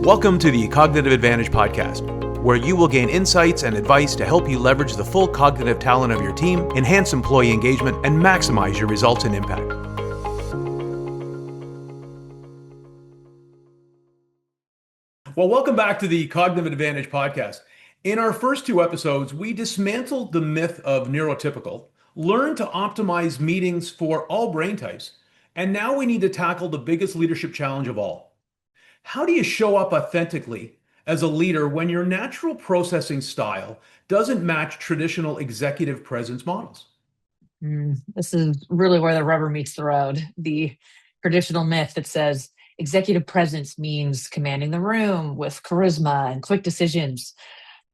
Welcome to the Cognitive Advantage Podcast, where you will gain insights and advice to help you leverage the full cognitive talent of your team, enhance employee engagement, and maximize your results and impact. Well, welcome back to the Cognitive Advantage Podcast. In our first two episodes, we dismantled the myth of neurotypical, learned to optimize meetings for all brain types, and now we need to tackle the biggest leadership challenge of all. How do you show up authentically as a leader when your natural processing style doesn't match traditional executive presence models? This is really where the rubber meets the road. The traditional myth that says executive presence means commanding the room with charisma and quick decisions.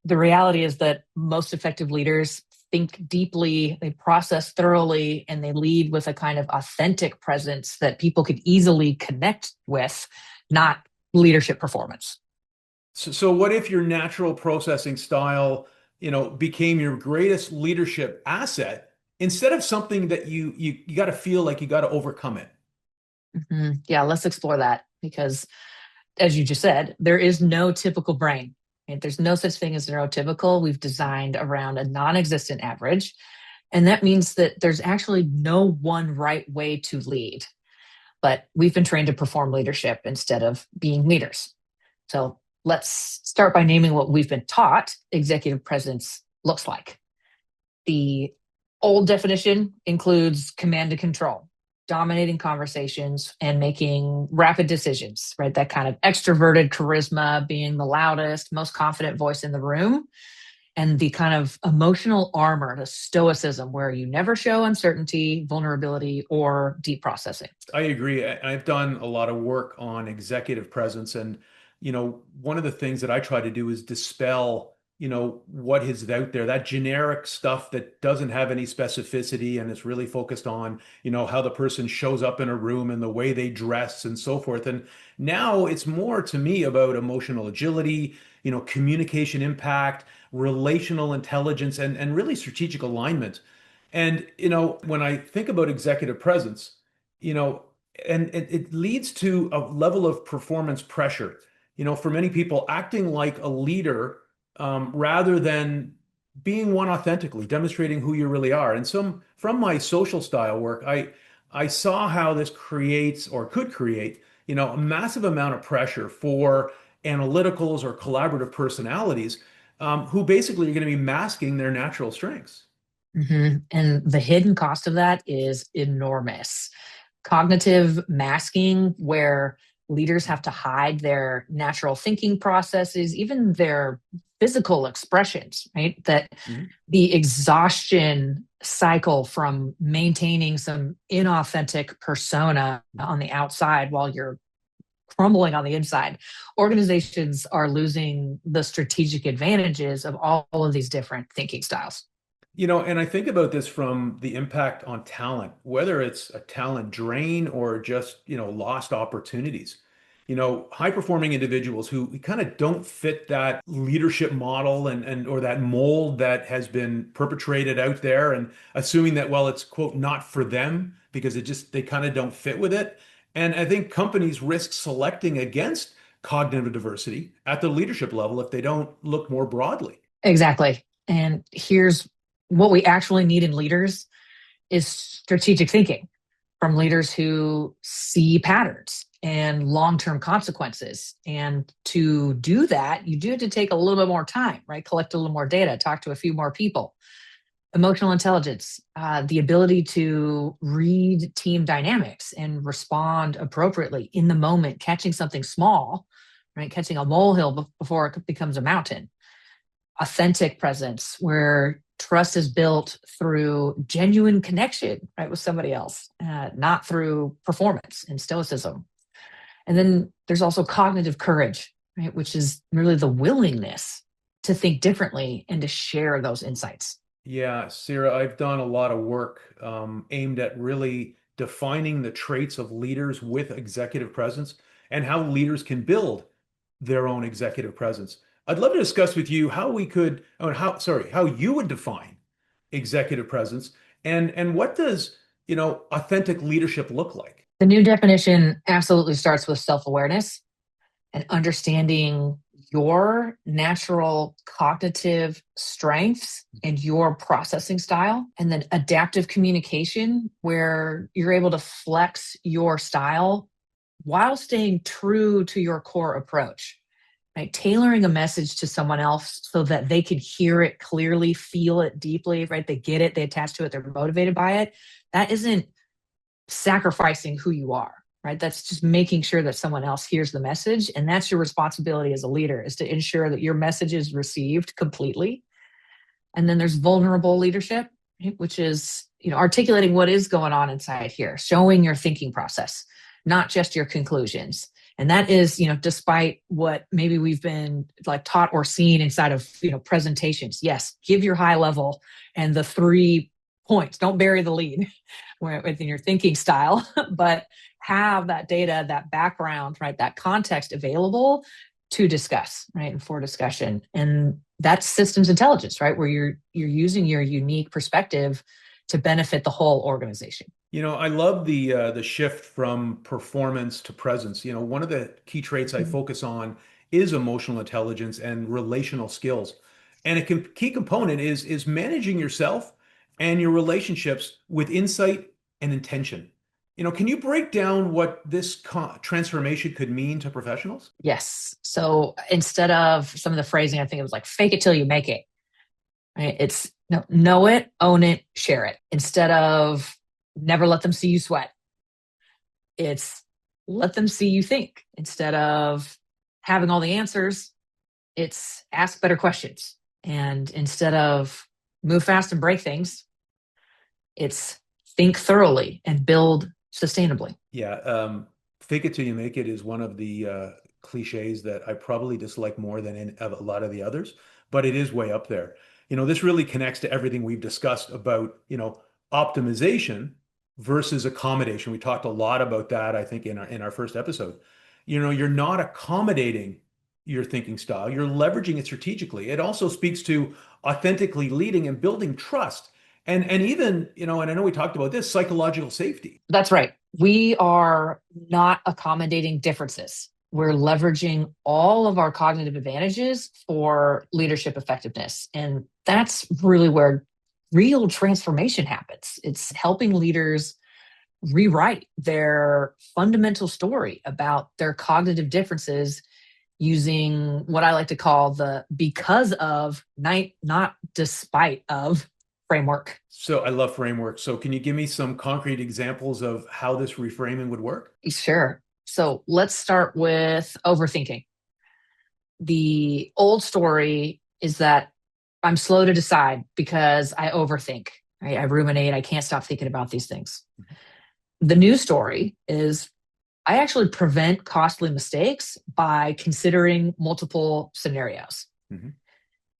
The reality is that most effective leaders think deeply, they process thoroughly, and they lead with a kind of authentic presence that people could easily connect with, not leadership performance. So what if your natural processing style, became your greatest leadership asset instead of something that you got to feel like you got to overcome it? Yeah, let's explore that because, as you just said, there is no typical brain. Right? There's no such thing as neurotypical. We've designed around a non-existent average. And that means that there's actually no one right way to lead. But we've been trained to perform leadership instead of being leaders. So let's start by naming what we've been taught executive presence looks like. The old definition includes command and control, dominating conversations and making rapid decisions, right? That kind of extroverted charisma, being the loudest, most confident voice in the room, and the kind of emotional armor, the stoicism, where you never show uncertainty, vulnerability, or deep processing. I agree. I've done a lot of work on executive presence. And, one of the things that I try to do is dispel, what is out there, that generic stuff that doesn't have any specificity and is really focused on, how the person shows up in a room and the way they dress and so forth. And now it's more to me about emotional agility, communication impact, relational intelligence, and really strategic alignment. And, when I think about executive presence, you know, and it leads to a level of performance pressure, for many people acting like a leader rather than being one authentically, demonstrating who you really are. And from my social style work, I saw how this creates or could create, a massive amount of pressure for analyticals or collaborative personalities who basically are going to be masking their natural strengths. And the hidden cost of that is enormous. Cognitive masking, where leaders have to hide their natural thinking processes, even their physical expressions, right? That the exhaustion cycle from maintaining some inauthentic persona on the outside while you're crumbling on the inside. Organizations are losing the strategic advantages of all of these different thinking styles. And I think about this from the impact on talent, whether it's a talent drain or just, lost opportunities. High performing individuals who kind of don't fit that leadership model and or that mold that has been perpetrated out there, and assuming that, well, it's quote not for them because they kind of don't fit with it. And I think companies risk selecting against cognitive diversity at the leadership level if they don't look more broadly. Exactly. And here's what we actually need in leaders is strategic thinking from leaders who see patterns and long-term consequences. And to do that, you do have to take a little bit more time, right? Collect a little more data, talk to a few more people. Emotional intelligence, the ability to read team dynamics and respond appropriately in the moment, catching something small, right? Catching a molehill before it becomes a mountain. Authentic presence, where trust is built through genuine connection, right, with somebody else, not through performance and stoicism. And then there's also cognitive courage, right, which is really the willingness to think differently and to share those insights. Yeah, Sira, I've done a lot of work aimed at really defining the traits of leaders with executive presence and how leaders can build their own executive presence. I'd love to discuss with you how we could, or how you would define executive presence and what does, authentic leadership look like? The new definition absolutely starts with self-awareness. and understanding your natural cognitive strengths and your processing style, and then adaptive communication, where you're able to flex your style while staying true to your core approach, right? Tailoring a message to someone else so that they can hear it clearly, feel it deeply, right? They get it, they attach to it, they're motivated by it. That isn't sacrificing who you are, right? That's just making sure that someone else hears the message. And that's your responsibility as a leader, is to ensure that your message is received completely. And then there's vulnerable leadership, right? Which is, articulating what is going on inside here, showing your thinking process, not just your conclusions. And that is, despite what maybe we've been like taught or seen inside of, presentations. Yes, give your high level and the 3 points. Don't bury the lead within your thinking style, but have that data, that background, right, that context available to discuss, right, and for discussion. And that's systems intelligence, right, where you're using your unique perspective to benefit the whole organization. I love the shift from performance to presence. One of the key traits I Mhm. focus on is emotional intelligence and relational skills. And key component is managing yourself and your relationships with insight and intention. Can you break down what this transformation could mean to professionals? Yes. So instead of some of the phrasing, I think it was like fake it till you make it. Right? It's no, know it, own it, share it. Instead of never let them see you sweat, it's let them see you think. Instead of having all the answers, it's ask better questions. And instead of move fast and break things, it's think thoroughly and build sustainably. Yeah, fake it till you make it is one of the cliches that I probably dislike more than a lot of the others, but it is way up there. This really connects to everything we've discussed about, optimization versus accommodation. We talked a lot about that, I think, in our first episode. You're not accommodating your thinking style, you're leveraging it strategically. It also speaks to authentically leading and building trust. And even, and I know we talked about this, psychological safety. That's right. We are not accommodating differences. We're leveraging all of our cognitive advantages for leadership effectiveness. And that's really where real transformation happens. It's helping leaders rewrite their fundamental story about their cognitive differences using what I like to call the because of, not despite of framework. So I love framework. So can you give me some concrete examples of how this reframing would work? Sure. So let's start with overthinking. The old story is that I'm slow to decide because I overthink, right? I ruminate. I can't stop thinking about these things. The new story is I actually prevent costly mistakes by considering multiple scenarios. Mhm.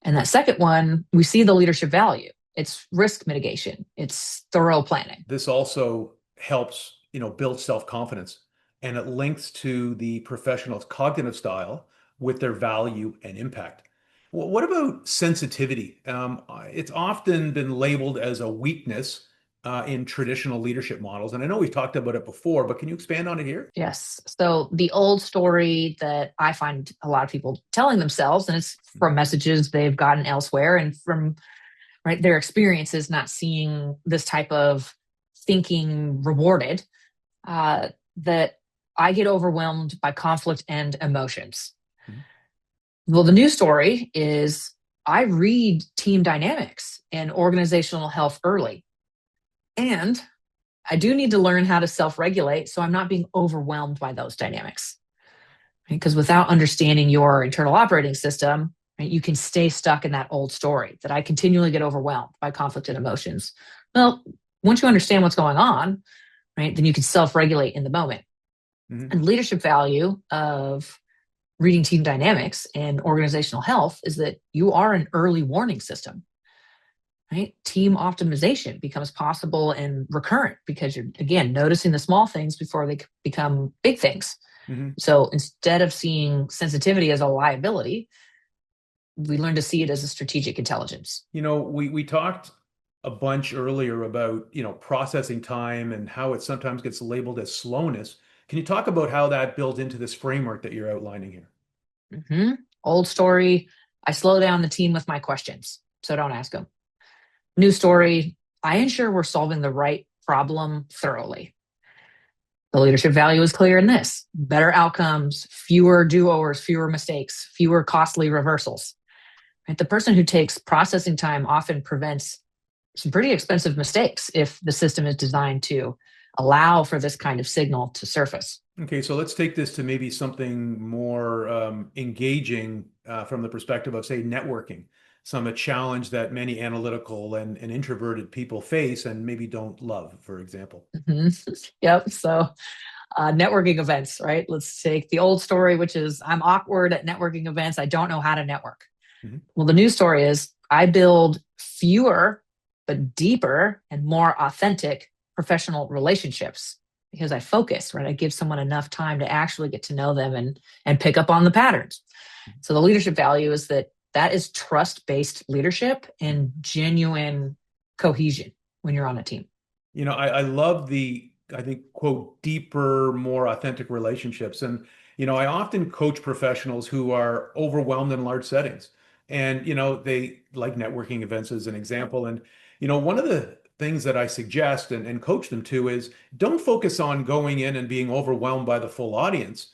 And that second one, we see the leadership value. It's risk mitigation, it's thorough planning. This also helps, build self-confidence, and it links to the professional's cognitive style with their value and impact. What about sensitivity? It's often been labeled as a weakness in traditional leadership models, and I know we've talked about it before, but can you expand on it here? Yes. So the old story that I find a lot of people telling themselves, and it's from messages they've gotten elsewhere and from right their experiences not seeing this type of thinking rewarded, that I get overwhelmed by conflict and emotions. Mhm. Well, the new story is I read team dynamics and organizational health early. And I do need to learn how to self regulate so I'm not being overwhelmed by those dynamics. Right? Because without understanding your internal operating system, right, you can stay stuck in that old story that I continually get overwhelmed by conflict and emotions. Well, once you understand what's going on, right, then you can self regulate in the moment. Mhm. And leadership value of reading team dynamics and organizational health is that you are an early warning system, right? Team optimization becomes possible and recurrent because you're, again, noticing the small things before they become big things. Mhm. So instead of seeing sensitivity as a liability, we learn to see it as a strategic intelligence. We talked a bunch earlier about, processing time and how it sometimes gets labeled as slowness. Can you talk about how that builds into this framework that you're outlining here? Mhm. Old story, I slow down the team with my questions, so don't ask them. New story, I ensure we're solving the right problem thoroughly. The leadership value is clear in this: better outcomes, fewer do overs, fewer mistakes, fewer costly reversals. Right? The person who takes processing time often prevents some pretty expensive mistakes if the system is designed to allow for this kind of signal to surface. Okay, so let's take this to maybe something more engaging from the perspective of, say, networking. Some a challenge that many analytical and introverted people face and maybe don't love, for example. Mhm. Yep. So, networking events, right? Let's take the old story, which is I'm awkward at networking events. I don't know how to network. Mhm. Well, the news story is I build fewer, but deeper and more authentic professional relationships because I focus, right? I give someone enough time to actually get to know them and pick up on the patterns. So the leadership value is that is trust-based leadership and genuine cohesion when you're on a team. I love I think, quote, deeper, more authentic relationships. And, I often coach professionals who are overwhelmed in large settings. And, they like networking events as an example. And, one of the things that I suggest and coach them to is don't focus on going in and being overwhelmed by the full audience.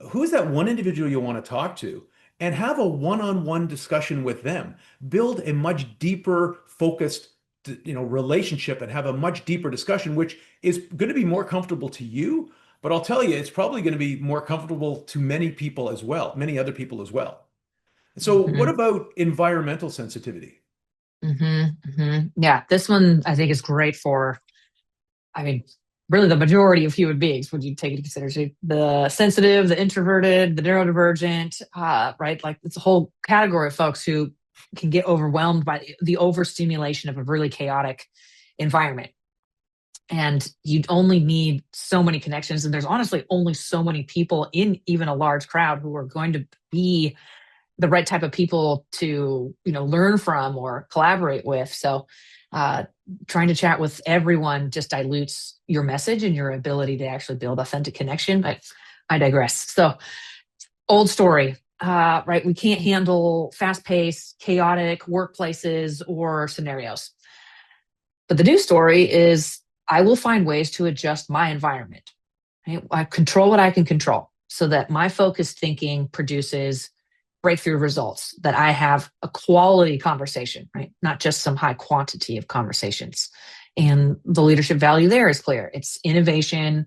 Who's that one individual you want to talk to? And have a one-on-one discussion with them. Build a much deeper, focused, relationship and have a much deeper discussion, which is going to be more comfortable to you. But I'll tell you, it's probably going to be more comfortable to many people as well, many other people as well. So, what Mm-hmm. about environmental sensitivity? Mm-hmm. Mm-hmm. Yeah, this one I think is great for, I mean, really the majority of human beings when you take into consideration the sensitive, the introverted, the neurodivergent, right? Like it's a whole category of folks who can get overwhelmed by the overstimulation of a really chaotic environment. And you only need so many connections. And there's honestly only so many people in even a large crowd who are going to be the right type of people to learn from or collaborate with. So uh, trying to chat with everyone just dilutes your message and your ability to actually build authentic connection. But I digress. So old story, right? We can't handle fast-paced chaotic workplaces or scenarios. But the new story is I will find ways to adjust my environment. Right? I control what I can control so that my focused thinking produces breakthrough results, that I have a quality conversation, right? Not just some high quantity of conversations. And the leadership value there is clear. It's innovation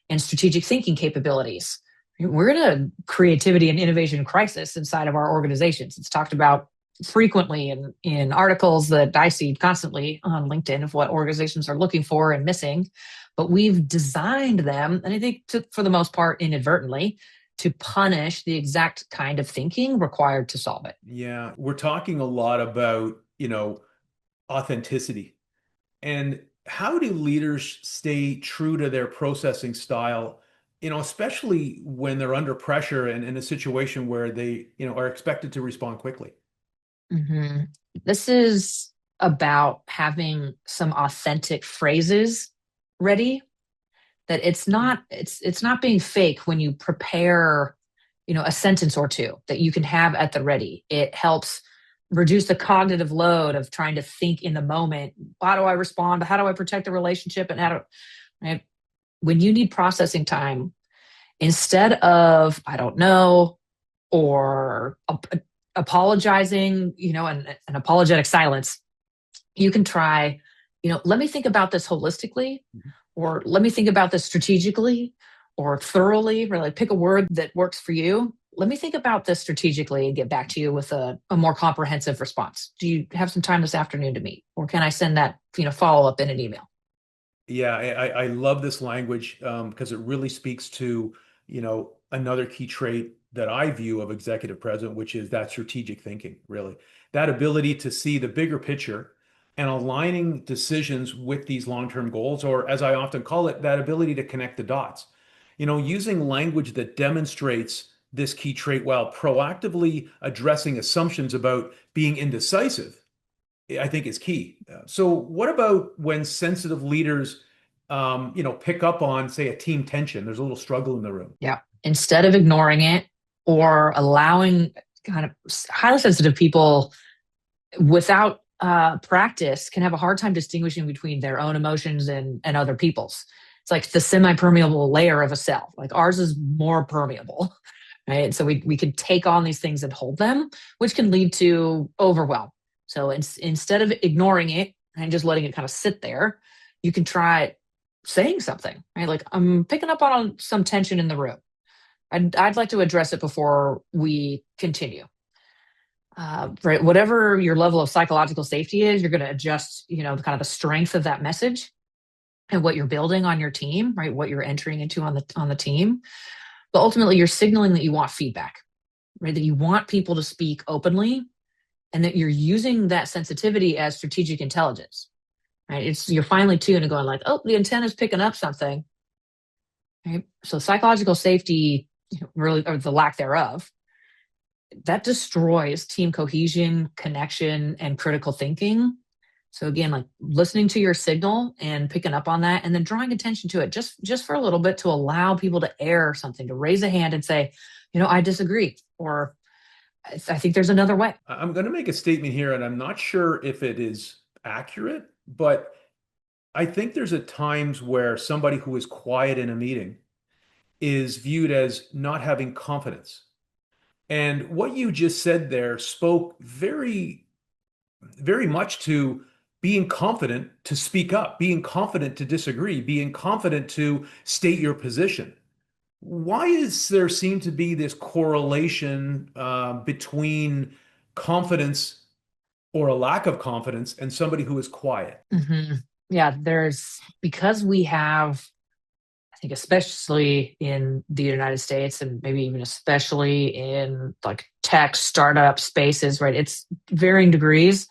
and strategic thinking capabilities. We're in a creativity and innovation crisis inside of our organizations. It's talked about frequently in articles that I see constantly on LinkedIn of what organizations are looking for and missing. But we've designed them, and I think for the most part inadvertently, to punish the exact kind of thinking required to solve it. Yeah, we're talking a lot about, authenticity. And how do leaders stay true to their processing style, especially when they're under pressure and in a situation where they, are expected to respond quickly? Mm-hmm. This is about having some authentic phrases ready, that it's not being fake when you prepare a sentence or two that you can have at the ready. It helps reduce the cognitive load of trying to think in the moment. How do I respond? How do I protect the relationship? And how do right? When you need processing time, instead of I don't know or apologizing, and an apologetic silence, you can try, let me think about this holistically, Mhm. or let me think about this strategically or thoroughly, really pick a word that works for you. Let me think about this strategically and get back to you with a more comprehensive response. Do you have some time this afternoon to meet? Or can I send that, follow up in an email? Yeah, I love this language because it really speaks to, another key trait that I view of executive president, which is that strategic thinking, really. That ability to see the bigger picture and aligning decisions with these long-term goals, or as I often call it, that ability to connect the dots. Using language that demonstrates this key trait while proactively addressing assumptions about being indecisive I think is key. So, what about when sensitive leaders pick up on, say, a team tension. There's a little struggle in the room. Yeah. Instead of ignoring it or allowing kind of highly sensitive people without practice can have a hard time distinguishing between their own emotions and other people's. It's like the semi-permeable layer of a cell. Like ours is more permeable, right? So we can take on these things and hold them, which can lead to overwhelm. So instead of ignoring it and just letting it kind of sit there, you can try saying something, right? Like I'm picking up on some tension in the room. I'd like to address it before we continue. Right, whatever your level of psychological safety is, you're going to adjust, kind of the strength of that message and what you're building on your team, right? What you're entering into on the team. But ultimately, you're signaling that you want feedback, right? That you want people to speak openly, and that you're using that sensitivity as strategic intelligence, right? You're finely tuned and going like, oh, the antenna's picking up something, right? So psychological safety, really, or the lack thereof, that destroys team cohesion, connection, and critical thinking. So again, like listening to your signal and picking up on that, and then drawing attention to it just for a little bit to allow people to air something, to raise a hand and say, I disagree, or I think there's another way. I'm going to make a statement here, and I'm not sure if it is accurate, but I think there's at times where somebody who is quiet in a meeting is viewed as not having confidence. And what you just said there spoke very, very much to being confident to speak up, being confident to disagree, being confident to state your position. Why is there seem to be this correlation between confidence or a lack of confidence and somebody who is quiet? Mm-hmm. Yeah, because we have, I think, especially in the United States and maybe even especially in like tech startup spaces, right? It's varying degrees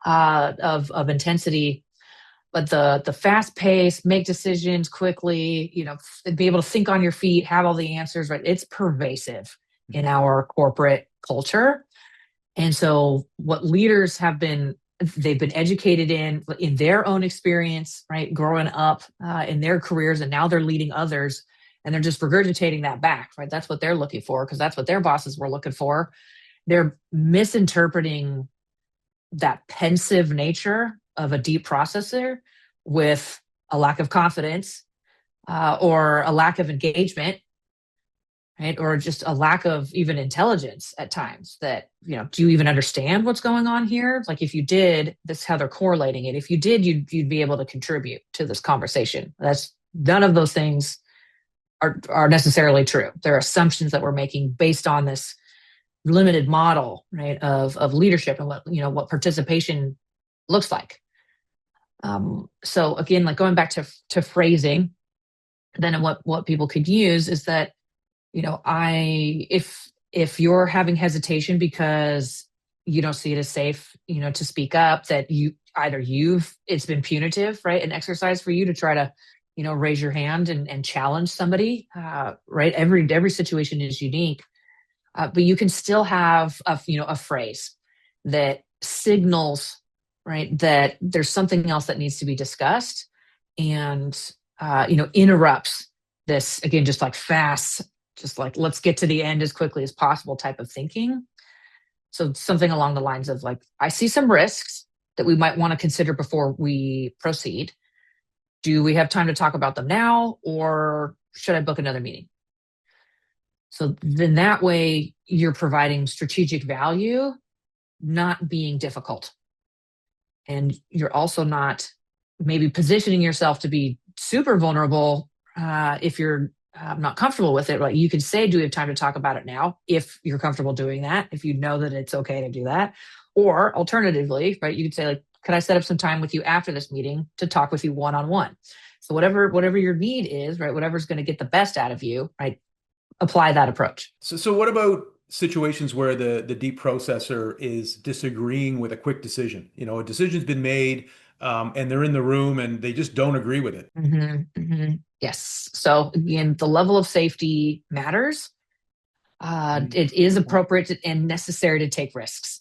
of intensity, but the fast pace, make decisions quickly, be able to think on your feet, have all the answers, right? It's pervasive in our corporate culture. And so what leaders they've been educated in their own experience, right? Growing up in their careers, and now they're leading others, and they're just regurgitating that back, right? That's what they're looking for because that's what their bosses were looking for. They're misinterpreting that pensive nature of a deep processor with a lack of confidence or a lack of engagement, right? Or just a lack of even intelligence at times that, do you even understand what's going on here? Like if you did, this is how they're correlating it. If you did, you'd be able to contribute to this conversation. That's none of those things are necessarily true. They're assumptions that we're making based on this limited model, right, of leadership and what participation looks like. So again, like going back to phrasing, then what people could use is that, if you're having hesitation because you don't see it as safe, to speak up, that it's been punitive, right? An exercise for you to try to, raise your hand and challenge somebody, right? Every situation is unique. But you can still have a phrase that signals, right, that there's something else that needs to be discussed, and interrupts this again, just like fast, just like let's get to the end as quickly as possible type of thinking. So something along the lines of like, I see some risks that we might want to consider before we proceed. Do we have time to talk about them now, or should I book another meeting? So then that way you're providing strategic value, not being difficult. And you're also not maybe positioning yourself to be super vulnerable if you're not comfortable with it. Right? You can say, do we have time to talk about it now? If you're comfortable doing that, if you know that it's okay to do that. Or alternatively, right, you could say like, could I set up some time with you after this meeting to talk with you one-on-one? So whatever your need is, right, whatever's going to get the best out of you, right, apply that approach. So what about situations where the deep processor is disagreeing with a quick decision? A decision's been made, and they're in the room and they just don't agree with it. Mm-hmm, mm-hmm. Yes. So again, the level of safety matters. It is appropriate and necessary to take risks.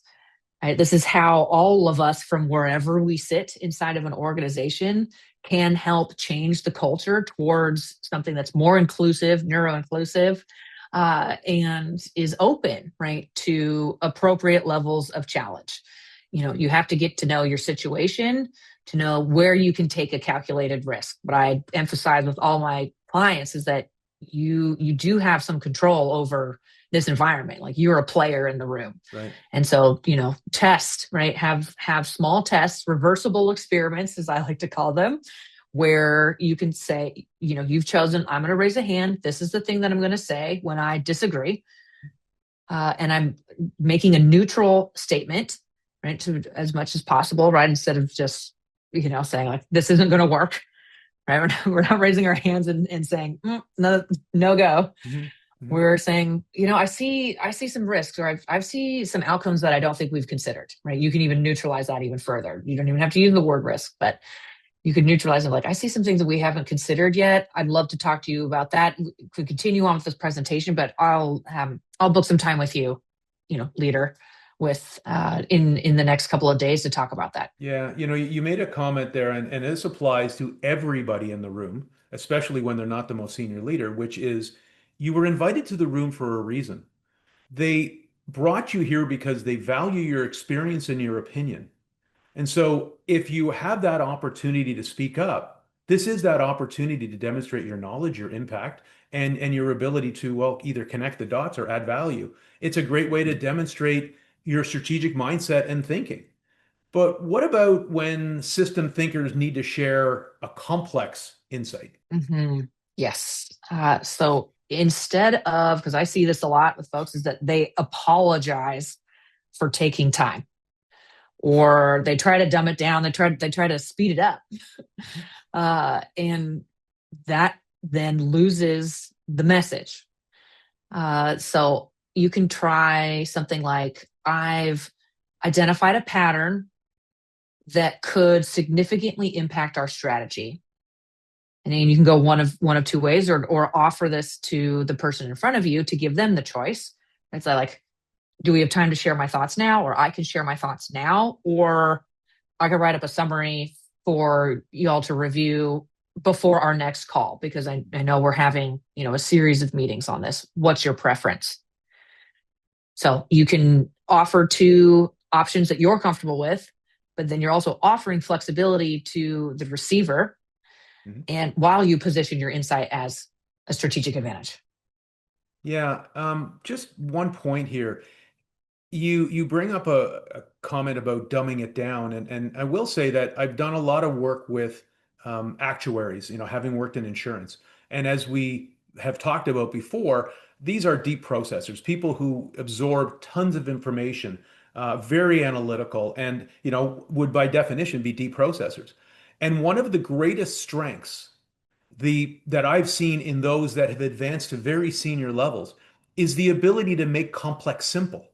Right? This is how all of us, from wherever we sit inside of an organization, can help change the culture towards something that's more inclusive, neuro-inclusive, and is open, right, to appropriate levels of challenge. You have to get to know your situation to know where you can take a calculated risk. What I emphasize with all my clients is that you do have some control over this environment. Like, you're a player in the room. Right. And so, test, right? Have small tests, reversible experiments, as I like to call them, where you can say, you've chosen, I'm going to raise a hand. This is the thing that I'm going to say when I disagree. And I'm making a neutral statement, right? To as much as possible, right? Instead of just, saying like, this isn't going to work, right? We're not raising our hands and saying, no, no go. Mm-hmm. Mm-hmm. We're saying, I see some risks, or I see some outcomes that I don't think we've considered, right? You can even neutralize that even further. You don't even have to use the word risk, but you could neutralize it. Like, I see some things that we haven't considered yet. I'd love to talk to you about that. We could continue on with this presentation, but I'll book some time with you, leader, with in the next couple of days to talk about that. Yeah, you made a comment there, and this applies to everybody in the room, especially when they're not the most senior leader, which is you were invited to the room for a reason. They brought you here because they value your experience and your opinion. And so if you have that opportunity to speak up, this is that opportunity to demonstrate your knowledge, your impact, and your ability to, well, either connect the dots or add value. It's a great way to demonstrate your strategic mindset and thinking. But what about when system thinkers need to share a complex insight? Mm-hmm. Yes. So instead of, because I see this a lot with folks, is that they apologize for taking time, or they try to dumb it down. They try to speed it up, and that then loses the message. So you can try something like, I've identified a pattern that could significantly impact our strategy. And then you can go one of two ways, or offer this to the person in front of you to give them the choice. It's like, do we have time to share my thoughts now? Or I can share my thoughts now, or I can write up a summary for y'all to review before our next call, because I know we're having, a series of meetings on this. What's your preference? So you can offer two options that you're comfortable with, but then you're also offering flexibility to the receiver, Mhm. and while you position your insight as a strategic advantage. Yeah, just one point here. You bring up a comment about dumbing it down, and I will say that I've done a lot of work with actuaries, having worked in insurance. And as we have talked about before, these are deep processors, people who absorb tons of information, very analytical, and would by definition be deep processors. And one of the greatest strengths that I've seen in those that have advanced to very senior levels is the ability to make complex simple.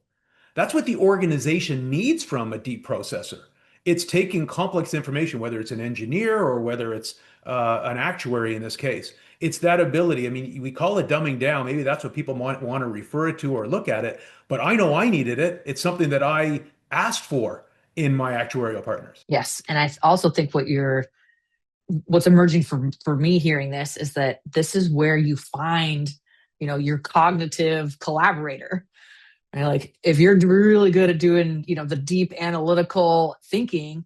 That's what the organization needs from a deep processor. It's taking complex information, whether it's an engineer or whether it's an actuary in this case. It's that ability. I mean, we call it dumbing down. Maybe that's what people might want to refer it to or look at it. But I know I needed it. It's something that I asked for in my actuarial partners. Yes. And I also think what's emerging for me hearing this is that this is where you find, your cognitive collaborator. And like, if you're really good at doing, the deep analytical thinking,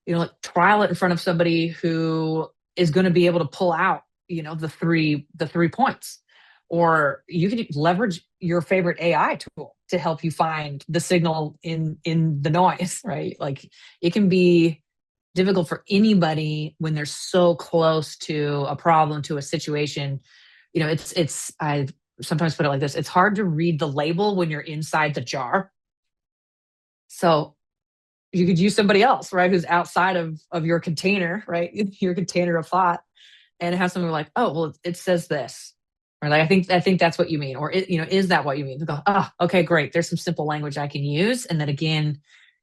like, trial it in front of somebody who is going to be able to pull out, the three points. Or you can leverage your favorite AI tool to help you find the signal in the noise, right? Like, it can be difficult for anybody when they're so close to a problem, to a situation. I sometimes put it like this: it's hard to read the label when you're inside the jar. So you could use somebody else, right, who's outside of your container, right, your container of thought, and have someone like, oh, well, it says this, or like, I think that's what you mean, or is that what you mean? They go, oh, okay, great. There's some simple language I can use, and then again,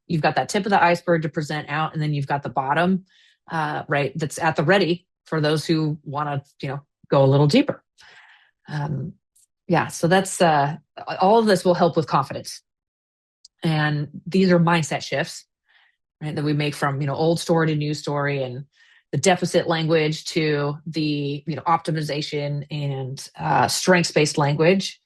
you've got that tip of the iceberg to present out, and then you've got the bottom, right, that's at the ready for those who want to, go a little deeper. Yeah, so that's all of this will help with confidence, and these are mindset shifts, right, that we make from old story to new story, and the deficit language to the optimization and strengths-based language.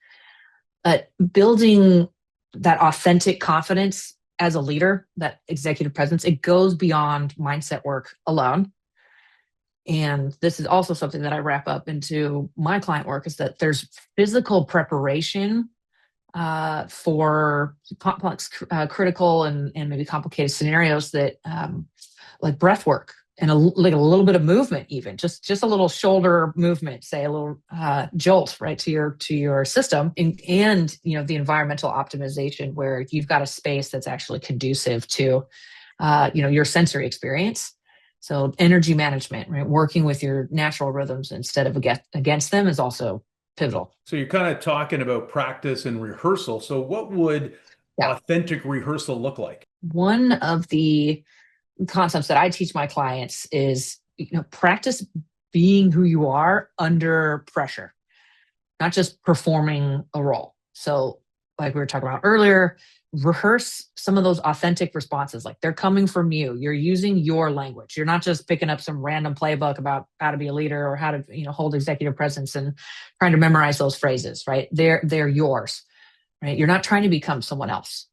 Building that authentic confidence as a leader, that executive presence, it goes beyond mindset work alone. And this is also something that I wrap up into my client work, is that there's physical preparation for complex, critical, and maybe complicated scenarios, that like breath work and like a little bit of movement, even just a little shoulder movement, say a little jolt right to your system, and the environmental optimization, where you've got a space that's actually conducive to your sensory experience. So energy management, right? Working with your natural rhythms instead of against them is also pivotal. So you're kind of talking about practice and rehearsal. So what would Yeah. authentic rehearsal look like? One of the concepts that I teach my clients is, practice being who you are under pressure, not just performing a role. So, like we were talking about earlier, rehearse some of those authentic responses. Like, they're coming from you. You're using your language. You're not just picking up some random playbook about how to be a leader or how to, hold executive presence and trying to memorize those phrases, right? They're yours, right? You're not trying to become someone else.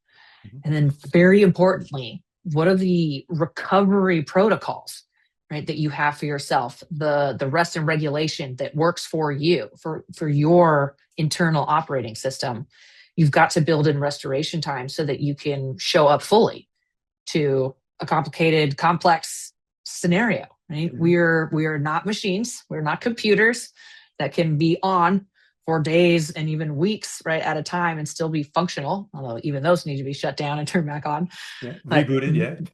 Mhm. And then, very importantly, what are the recovery protocols, right, that you have for yourself, the rest and regulation that works for you, for your internal operating system? You've got to build in restoration time so that you can show up fully to a complicated, complex scenario, right? Mhm. We are not machines. We're not computers that can be on for days and even weeks, right, at a time and still be functional, although even those need to be shut down and turned back on. Yeah, But rebooted.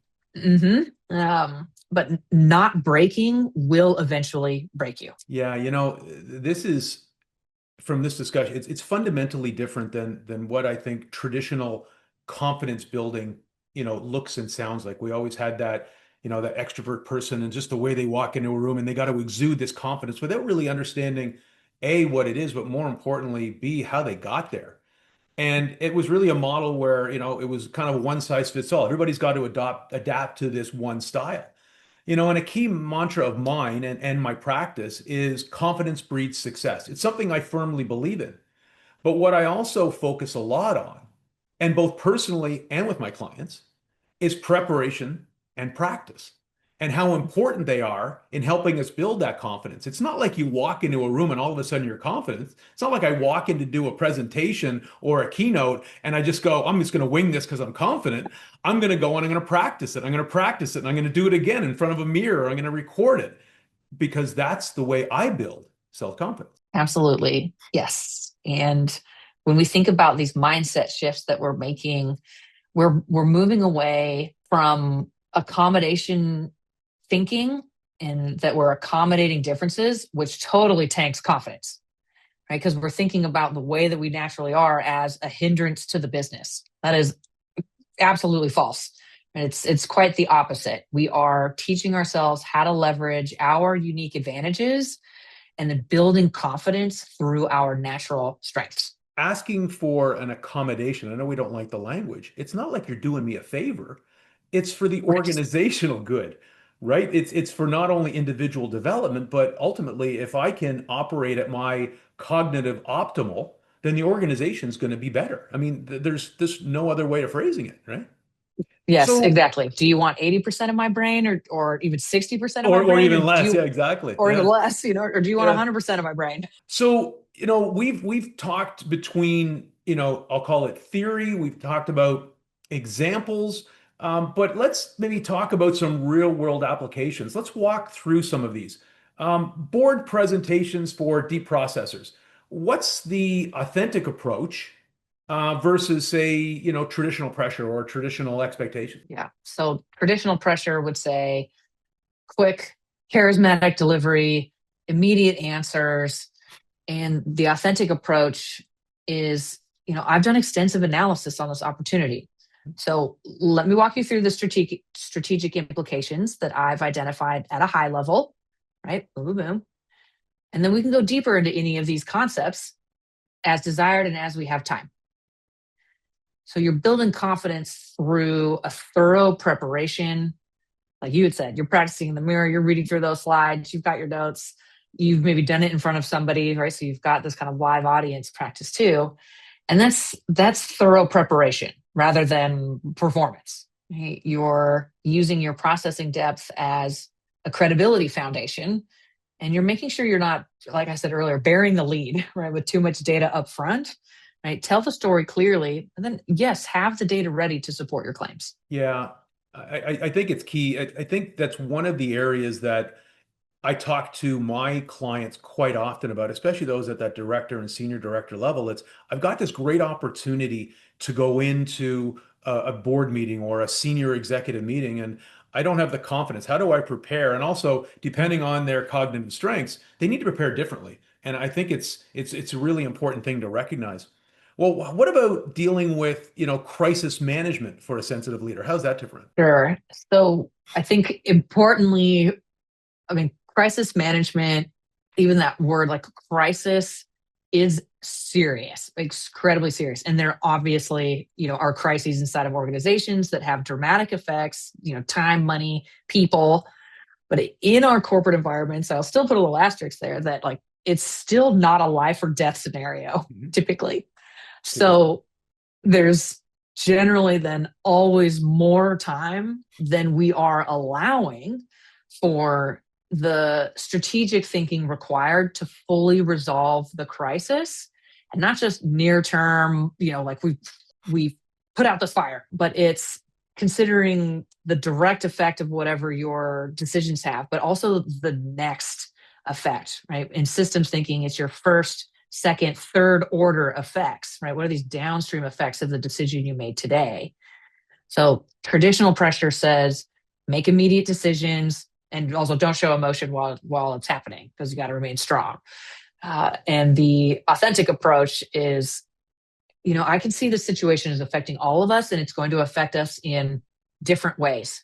Yeah. but not breaking will eventually break you. Yeah, this is from this discussion, it's fundamentally different than what I think traditional confidence building, looks and sounds like. We always had that, that extrovert person and just the way they walk into a room and they got to exude this confidence without really understanding A, what it is, but more importantly, B, how they got there. And it was really a model where, it was kind of one size fits all. Everybody's got to adapt to this one style. And a key mantra of mine and my practice is confidence breeds success. It's something I firmly believe in. But what I also focus a lot on, and both personally and with my clients, is preparation and practice and how important they are in helping us build that confidence. It's not like you walk into a room and all of a sudden you're confident. It's not like I walk in to do a presentation or a keynote and I just go, I'm just going to wing this because I'm confident. I'm going to go and I'm going to practice it. I'm going to practice it and I'm going to do it again in front of a mirror. I'm going to record it because that's the way I build self-confidence. Absolutely. Yes. And when we think about these mindset shifts that we're making, we're moving away from accommodation thinking, and that we're accommodating differences, which totally tanks confidence, right? Because we're thinking about the way that we naturally are as a hindrance to the business. That is absolutely false. And it's quite the opposite. We are teaching ourselves how to leverage our unique advantages and then building confidence through our natural strengths. Asking for an accommodation, I know we don't like the language. It's not like you're doing me a favor. It's for the Right. organizational good, right? It's for not only individual development, but ultimately, if I can operate at my cognitive optimal, then the organization is going to be better. I mean, there's no other way of phrasing it, right? Yes, So, exactly. Do you want 80% of my brain, or even 60% of my or brain, or even do less. Yeah, you, exactly. or even Yeah. less, or do you want Yeah. 100% of my brain? So, we've talked between, I'll call it theory. We've talked about examples, but let's maybe talk about some real world applications. Let's walk through some of these. Board presentations for deep processors. What's the authentic approach versus, say, traditional pressure or traditional expectation? Yeah. So traditional pressure would say quick, charismatic delivery, immediate answers. And the authentic approach is, I've done extensive analysis on this opportunity. So let me walk you through the strategic implications that I've identified at a high level, right? Boom, boom, boom. And then we can go deeper into any of these concepts as desired and as we have time. So you're building confidence through a thorough preparation, like you had said, you're practicing in the mirror, you're reading through those slides, you've got your notes, you've maybe done it in front of somebody, right? So you've got this kind of live audience practice too. And that's thorough preparation rather than performance. Right? You're using your processing depth as a credibility foundation, and you're making sure you're not, like I said earlier, bearing the lead, right, with too much data up front. Right? Tell the story clearly, and then yes, have the data ready to support your claims. Yeah, I think it's key. I think that's one of the areas that I talk to my clients quite often about, especially those at that director and senior director level. It's I've got this great opportunity to go into a board meeting or a senior executive meeting, and I don't have the confidence. How do I prepare? And also, depending on their cognitive strengths, they need to prepare differently. And I think it's a really important thing to recognize. Well, what about dealing with, crisis management for a sensitive leader? How's that different? Sure. So I think importantly, I mean, crisis management, even that word like crisis is serious, incredibly serious. And there obviously, are crises inside of organizations that have dramatic effects, time, money, people. But in our corporate environments, I'll still put a little asterisk there that like it's still not a life or death scenario, Mhm. typically. Typically. So there's generally then always more time than we are allowing for the strategic thinking required to fully resolve the crisis, and not just near term, like we put out this fire, but it's considering the direct effect of whatever your decisions have, but also the next effect, right? In systems thinking, it's your first, second, third order effects, right? What are these downstream effects of the decision you made today? So traditional pressure says make immediate decisions and also don't show emotion while it's happening because you got to remain strong. And the authentic approach is, I can see the situation is affecting all of us and it's going to affect us in different ways.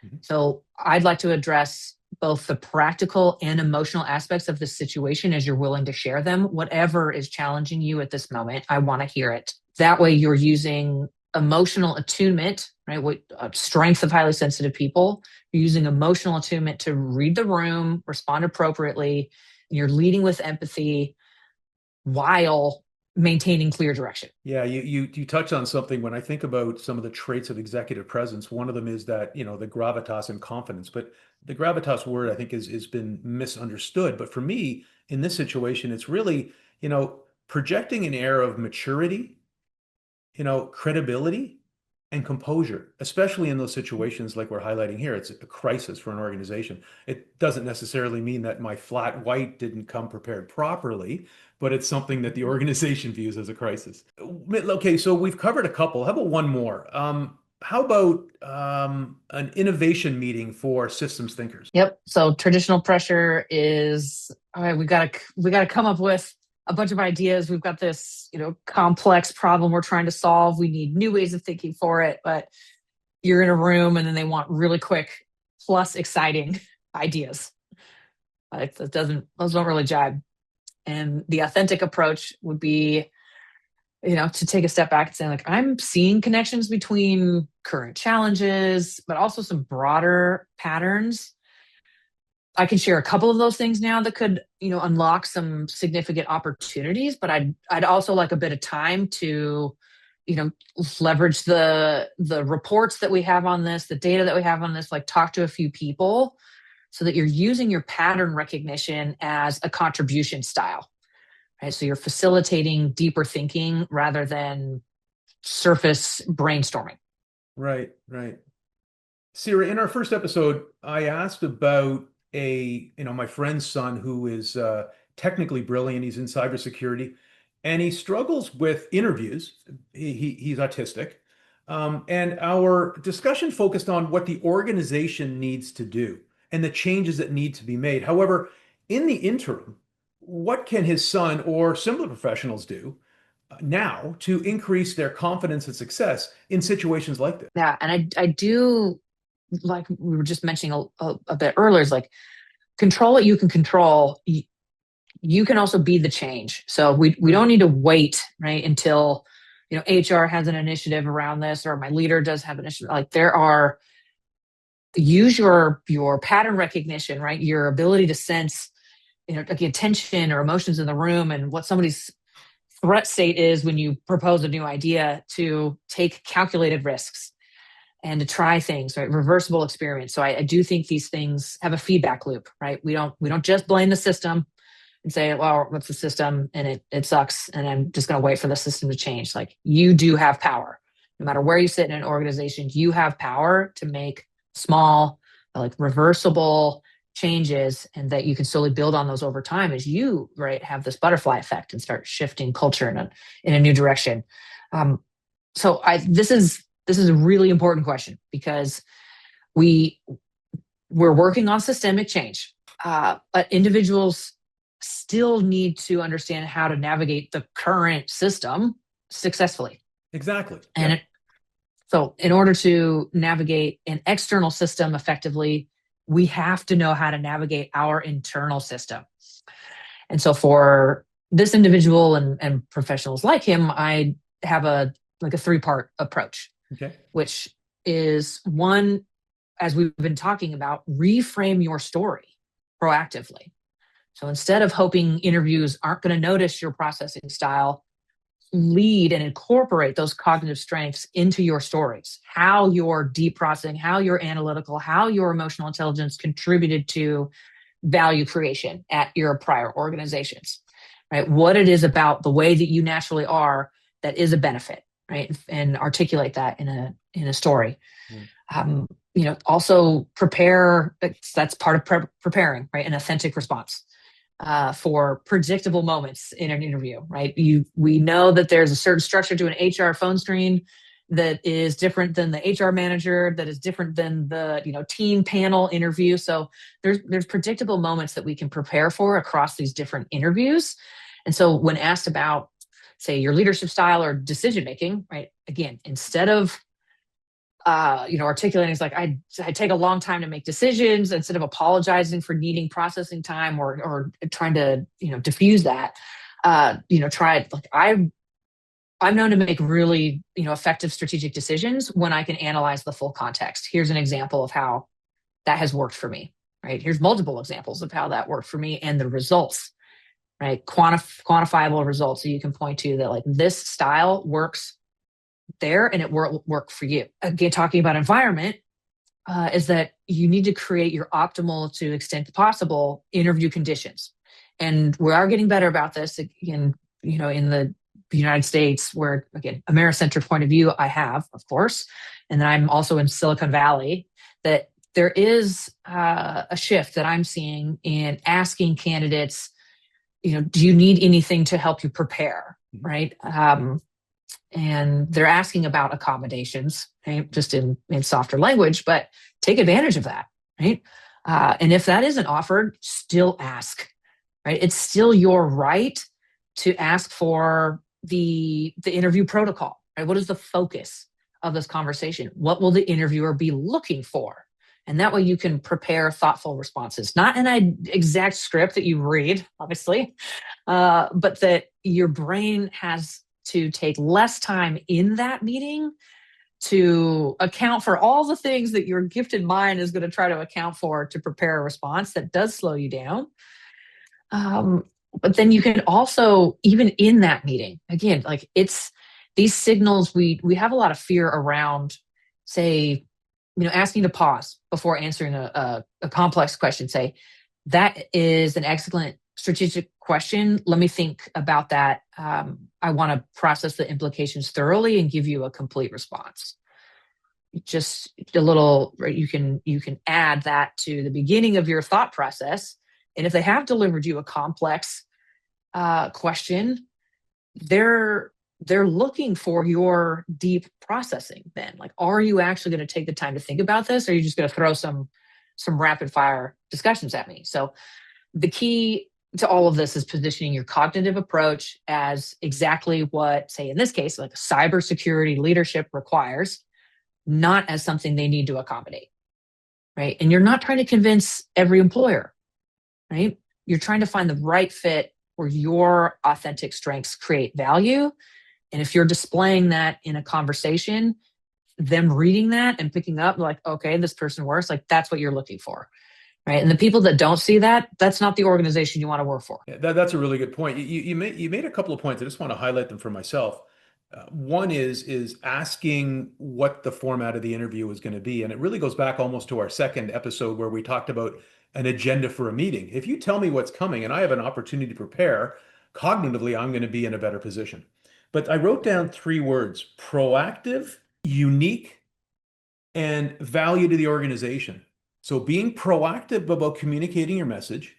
Mhm. So I'd like to address both the practical and emotional aspects of the situation as you're willing to share them. Whatever is challenging you at this moment, I want to hear it. That way you're using emotional attunement, right? What strength of highly sensitive people. You're using emotional attunement to read the room, respond appropriately. You're leading with empathy while maintaining clear direction. Yeah, you touch on something when I think about some of the traits of executive presence. One of them is that, the gravitas and confidence. But the gravitas word I think is been misunderstood. But for me, in this situation, it's really, projecting an air of maturity, credibility and composure, especially in those situations like we're highlighting here. It's a crisis for an organization. It doesn't necessarily mean that my flat white didn't come prepared properly, but it's something that the organization views as a crisis. Okay, so we've covered a couple. How about one more? How about an innovation meeting for systems thinkers? Yep. So traditional pressure is all right. We got to come up with a bunch of ideas. We've got this complex problem we're trying to solve. We need new ways of thinking for it. But you're in a room, and then they want really quick plus exciting ideas. It doesn't those don't really jibe. And the authentic approach would be to take a step back and say, like, I'm seeing connections between current challenges, but also some broader patterns. I can share a couple of those things now that could, unlock some significant opportunities, but I'd also like a bit of time to, you know, leverage the reports that we have on this, the data that we have on this, like talk to a few people so that you're using your pattern recognition as a contribution style. Right? So you're facilitating deeper thinking rather than surface brainstorming. Right, right. Sira, in our first episode, I asked about my friend's son who is technically brilliant. He's in cybersecurity, and he struggles with interviews. He's autistic, and our discussion focused on what the organization needs to do and the changes that need to be made. However, in the interim, what can his son or similar professionals do now to increase their confidence and success in situations like this? Yeah, and I do, like we were just mentioning a bit earlier, is like control what you can control. You can also be the change. So we don't need to wait, right, until HR has an initiative around this or my leader does have an initiative. Like there are use your pattern recognition, right? Your ability to sense, like the attention or emotions in the room and what somebody's threat state is when you propose a new idea, to take calculated risks and to try things, right? Reversible experiments. So I do think these things have a feedback loop, right? We don't just blame the system and say, well, what's the system? And it sucks. And I'm just going to wait for the system to change. Like, you do have power. No matter where you sit in an organization, you have power to make small, like reversible changes, and that you can slowly build on those over time as you, right, have this butterfly effect and start shifting culture in a new direction. This is a really important question, because we're working on systemic change, but individuals still need to understand how to navigate the current system successfully. Exactly. And Yeah. so in order to navigate an external system effectively, we have to know how to navigate our internal system. And so for this individual and professionals like him, I have a 3-part approach, Okay. which is one, as we've been talking about, reframe your story proactively. So instead of hoping interviews aren't going to notice your processing style, lead and incorporate those cognitive strengths into your stories, how your deep processing, how your analytical, how your emotional intelligence contributed to value creation at your prior organizations, right? What it is about the way that you naturally are that is a benefit, right? And articulate that in a story. Mm. Also prepare. That's part of preparing, right? An authentic response for predictable moments in an interview, right? We know that there's a certain structure to an HR phone screen that is different than the HR manager, that is different than the team panel interview. So there's predictable moments that we can prepare for across these different interviews. And so when asked about, say, your leadership style or decision making, right? Again, instead of articulating, it's like, I take a long time to make decisions, instead of apologizing for needing processing time or trying to diffuse that. Try it. Like, I'm known to make really effective strategic decisions when I can analyze the full context. Here's an example of how that has worked for me. Right. Here's multiple examples of how that worked for me and the results. Right. Quantifiable results, so you can point to that, like, this style works there and it will work for you. Again, talking about environment, is that you need to create your optimal, to the extent possible, interview conditions. And we are getting better about this again, in the United States, where, again, Americentric point of view I have, of course, and then I'm also in Silicon Valley, that there is a shift that I'm seeing in asking candidates, do you need anything to help you prepare, right? And they're asking about accommodations, right? Just in softer language, but take advantage of that, right? And if that isn't offered, still ask, right? It's still your right to ask for the interview protocol, right? What is the focus of this conversation? What will the interviewer be looking for? And that way you can prepare thoughtful responses, not an exact script that you read, obviously, but that your brain has to take less time in that meeting to account for all the things that your gifted mind is going to try to account for to prepare a response that does slow you down. But then you can also, even in that meeting, again, like, it's these signals, we have a lot of fear around, say, asking to pause before answering a complex question. Say, that is an excellent strategic question. Let me think about that. I want to process the implications thoroughly and give you a complete response. Just a little, right? You can add that to the beginning of your thought process. And if they have delivered you a complex question, they're looking for your deep processing. Then, like, are you actually going to take the time to think about this, or are you just going to throw some rapid fire discussions at me? So the key to all of this is positioning your cognitive approach as exactly what, say, in this case, like, cybersecurity leadership requires, not as something they need to accommodate, right? And you're not trying to convince every employer, right? You're trying to find the right fit where your authentic strengths create value. And if you're displaying that in a conversation, them reading that and picking up like, okay, this person works, like that's what you're looking for, right? And the people that don't see that, that's not the organization you want to work for. Yeah, that's a really good point. You made a couple of points. I just want to highlight them for myself. One is asking what the format of the interview is going to be, and it really goes back almost to our second episode where we talked about an agenda for a meeting. If you tell me what's coming and I have an opportunity to prepare, cognitively, I'm going to be in a better position. But I wrote down three words: proactive, unique, and value to the organization. So being proactive about communicating your message,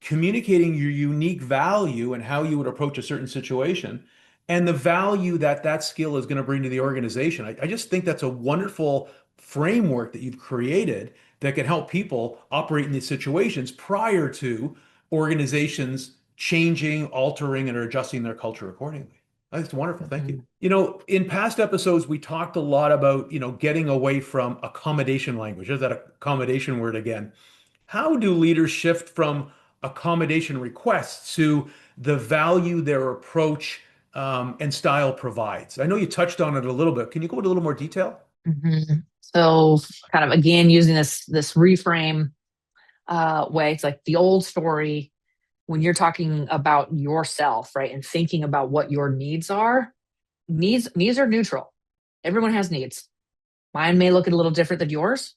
communicating your unique value and how you would approach a certain situation, and the value that that skill is going to bring to the organization. I just think that's a wonderful framework that you've created that can help people operate in these situations prior to organizations changing, altering, and or adjusting their culture accordingly. I think it's wonderful. Thank you. Mhm. In past episodes, we talked a lot about, getting away from accommodation language. There's that accommodation word again. How do leaders shift from accommodation requests to the value their approach and style provides? I know you touched on it a little bit. Can you go into a little more detail? So kind of again using this reframe way, it's like the old story when you're talking about yourself, right? And thinking about what your needs are. Needs are neutral. Everyone has needs. Mine may look a little different than yours,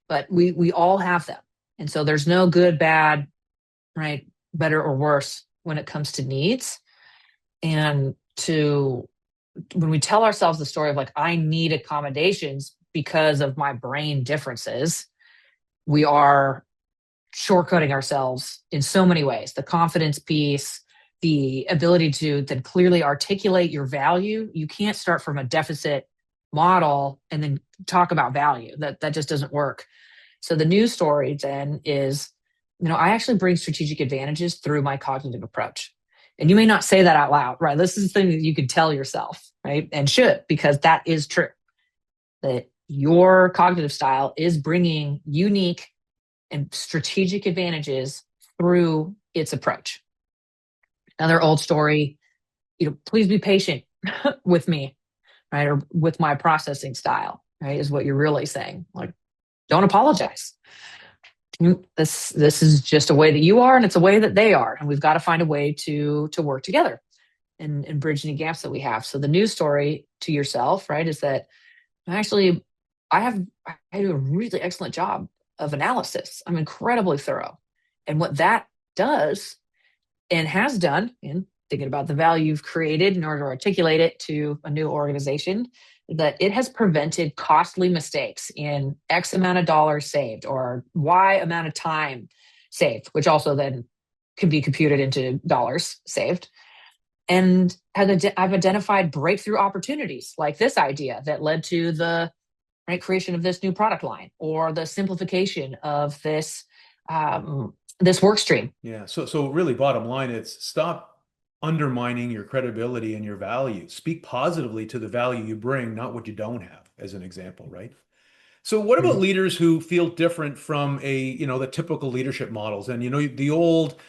but we all have them. And so there's no good, bad, right, better or worse when it comes to needs. And to when we tell ourselves the story of like, I need accommodations because of my brain differences, we are shortcutting ourselves in so many ways. The confidence piece, the ability to then clearly articulate your value. You can't start from a deficit model and then talk about value. That just doesn't work. So the news story then is, I actually bring strategic advantages through my cognitive approach. And you may not say that out loud, right? This is the thing that you can tell yourself, right? And should, because that is true. That your cognitive style is bringing unique and strategic advantages through its approach. Another old story, please be patient with me, right? Or with my processing style, right? Is what you're really saying. Like, don't apologize. This is just a way that you are, and it's a way that they are, and we've got to find a way to work together and bridge any gaps that we have. So the news story to yourself, right, is that actually I do a really excellent job of analysis. I'm incredibly thorough, and what that does and has done in thinking about the value you've created in order to articulate it to a new organization, that it has prevented costly mistakes in X amount of dollars saved or Y amount of time saved, which also then can be computed into dollars saved. And I've identified breakthrough opportunities like this idea that led to the right creation of this new product line or the simplification of this work stream. Yeah. So really, bottom line, it's stop undermining your credibility and your value. Speak positively to the value you bring, not what you don't have, as an example, right? So what about Mhm. leaders who feel different from the typical leadership models and, the old,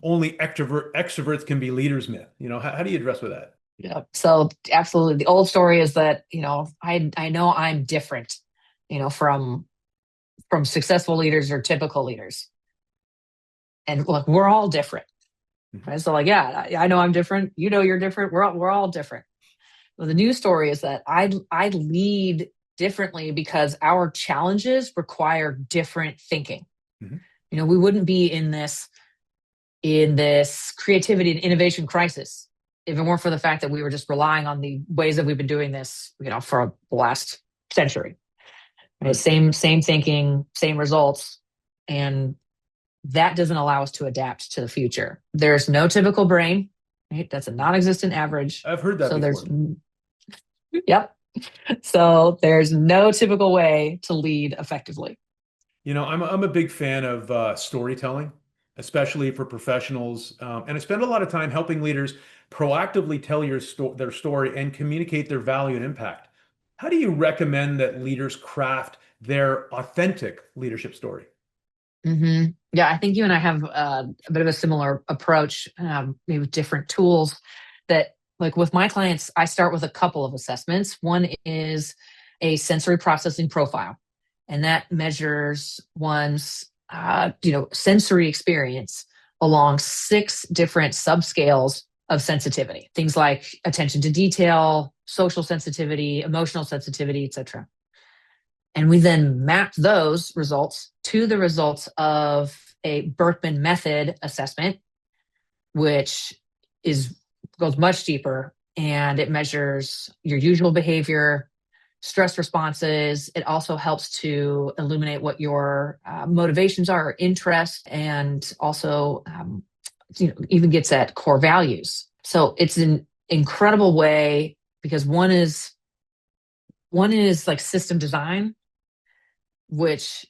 only extroverts can be leaders myth? How do you address with that? Yeah. So absolutely, the old story is that I know I'm different, from successful leaders or typical leaders, and look, we're all different, Mhm. right? So like, yeah, I know I'm different. You're different. We're all different. Well, the news story is that I lead differently because our challenges require different thinking. Mhm. We wouldn't be in this creativity and innovation crisis if it weren't for the fact that we were just relying on the ways that we've been doing this, for the last century. Right? Right. Same thinking, same results, and that doesn't allow us to adapt to the future. There's no typical brain, right? That's a non-existent average. I've heard that So there's, before. yep. So there's no typical way to lead effectively. I'm a big fan of storytelling, especially for professionals, and I spend a lot of time helping leaders proactively tell their story and communicate their value and impact. How do you recommend that leaders craft their authentic leadership story? Yeah, I think you and I have a bit of a similar approach, maybe with different tools. That, like with my clients, I start with a couple of assessments. One is a sensory processing profile, and that measures one's sensory experience along 6 different subscales of sensitivity. Things like attention to detail, social sensitivity, emotional sensitivity, etc. And we then map those results to the results of a Berkman method assessment, which is goes much deeper, and it measures your usual behavior, stress responses. It also helps to illuminate what your motivations are, or interests, and also even gets at core values. So it's an incredible way, because one is like system design, which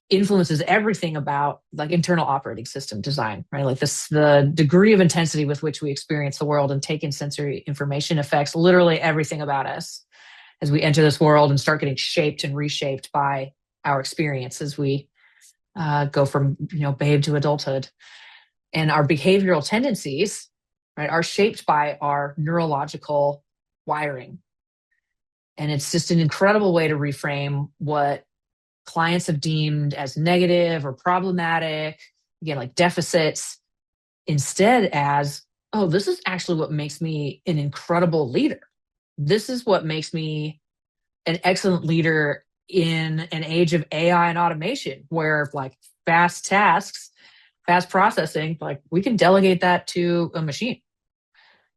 influences everything about like internal operating system design, right? Like this, the degree of intensity with which we experience the world and take in sensory information affects literally everything about us as we enter this world and start getting shaped and reshaped by our experience as we go from babe to adulthood. And our behavioral tendencies, right, are shaped by our neurological wiring. And it's just an incredible way to reframe what clients have deemed as negative or problematic, again, like deficits, instead as, oh, this is actually what makes me an incredible leader. This is what makes me an excellent leader in an age of AI and automation, where like fast tasks, fast processing, like we can delegate that to a machine.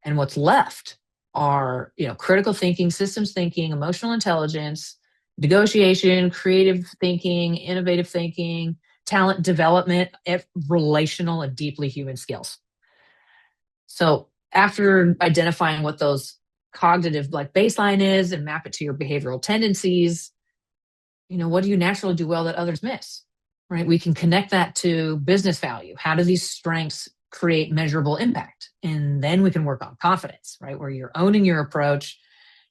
And what's left are, critical thinking, systems thinking, emotional intelligence, negotiation, creative thinking, innovative thinking, talent development, relational and deeply human skills. So after identifying what those cognitive like baseline is and map it to your behavioral tendencies, what do you naturally do well that others miss, right? We can connect that to business value. How do these strengths create measurable impact? And then we can work on confidence, right? Where you're owning your approach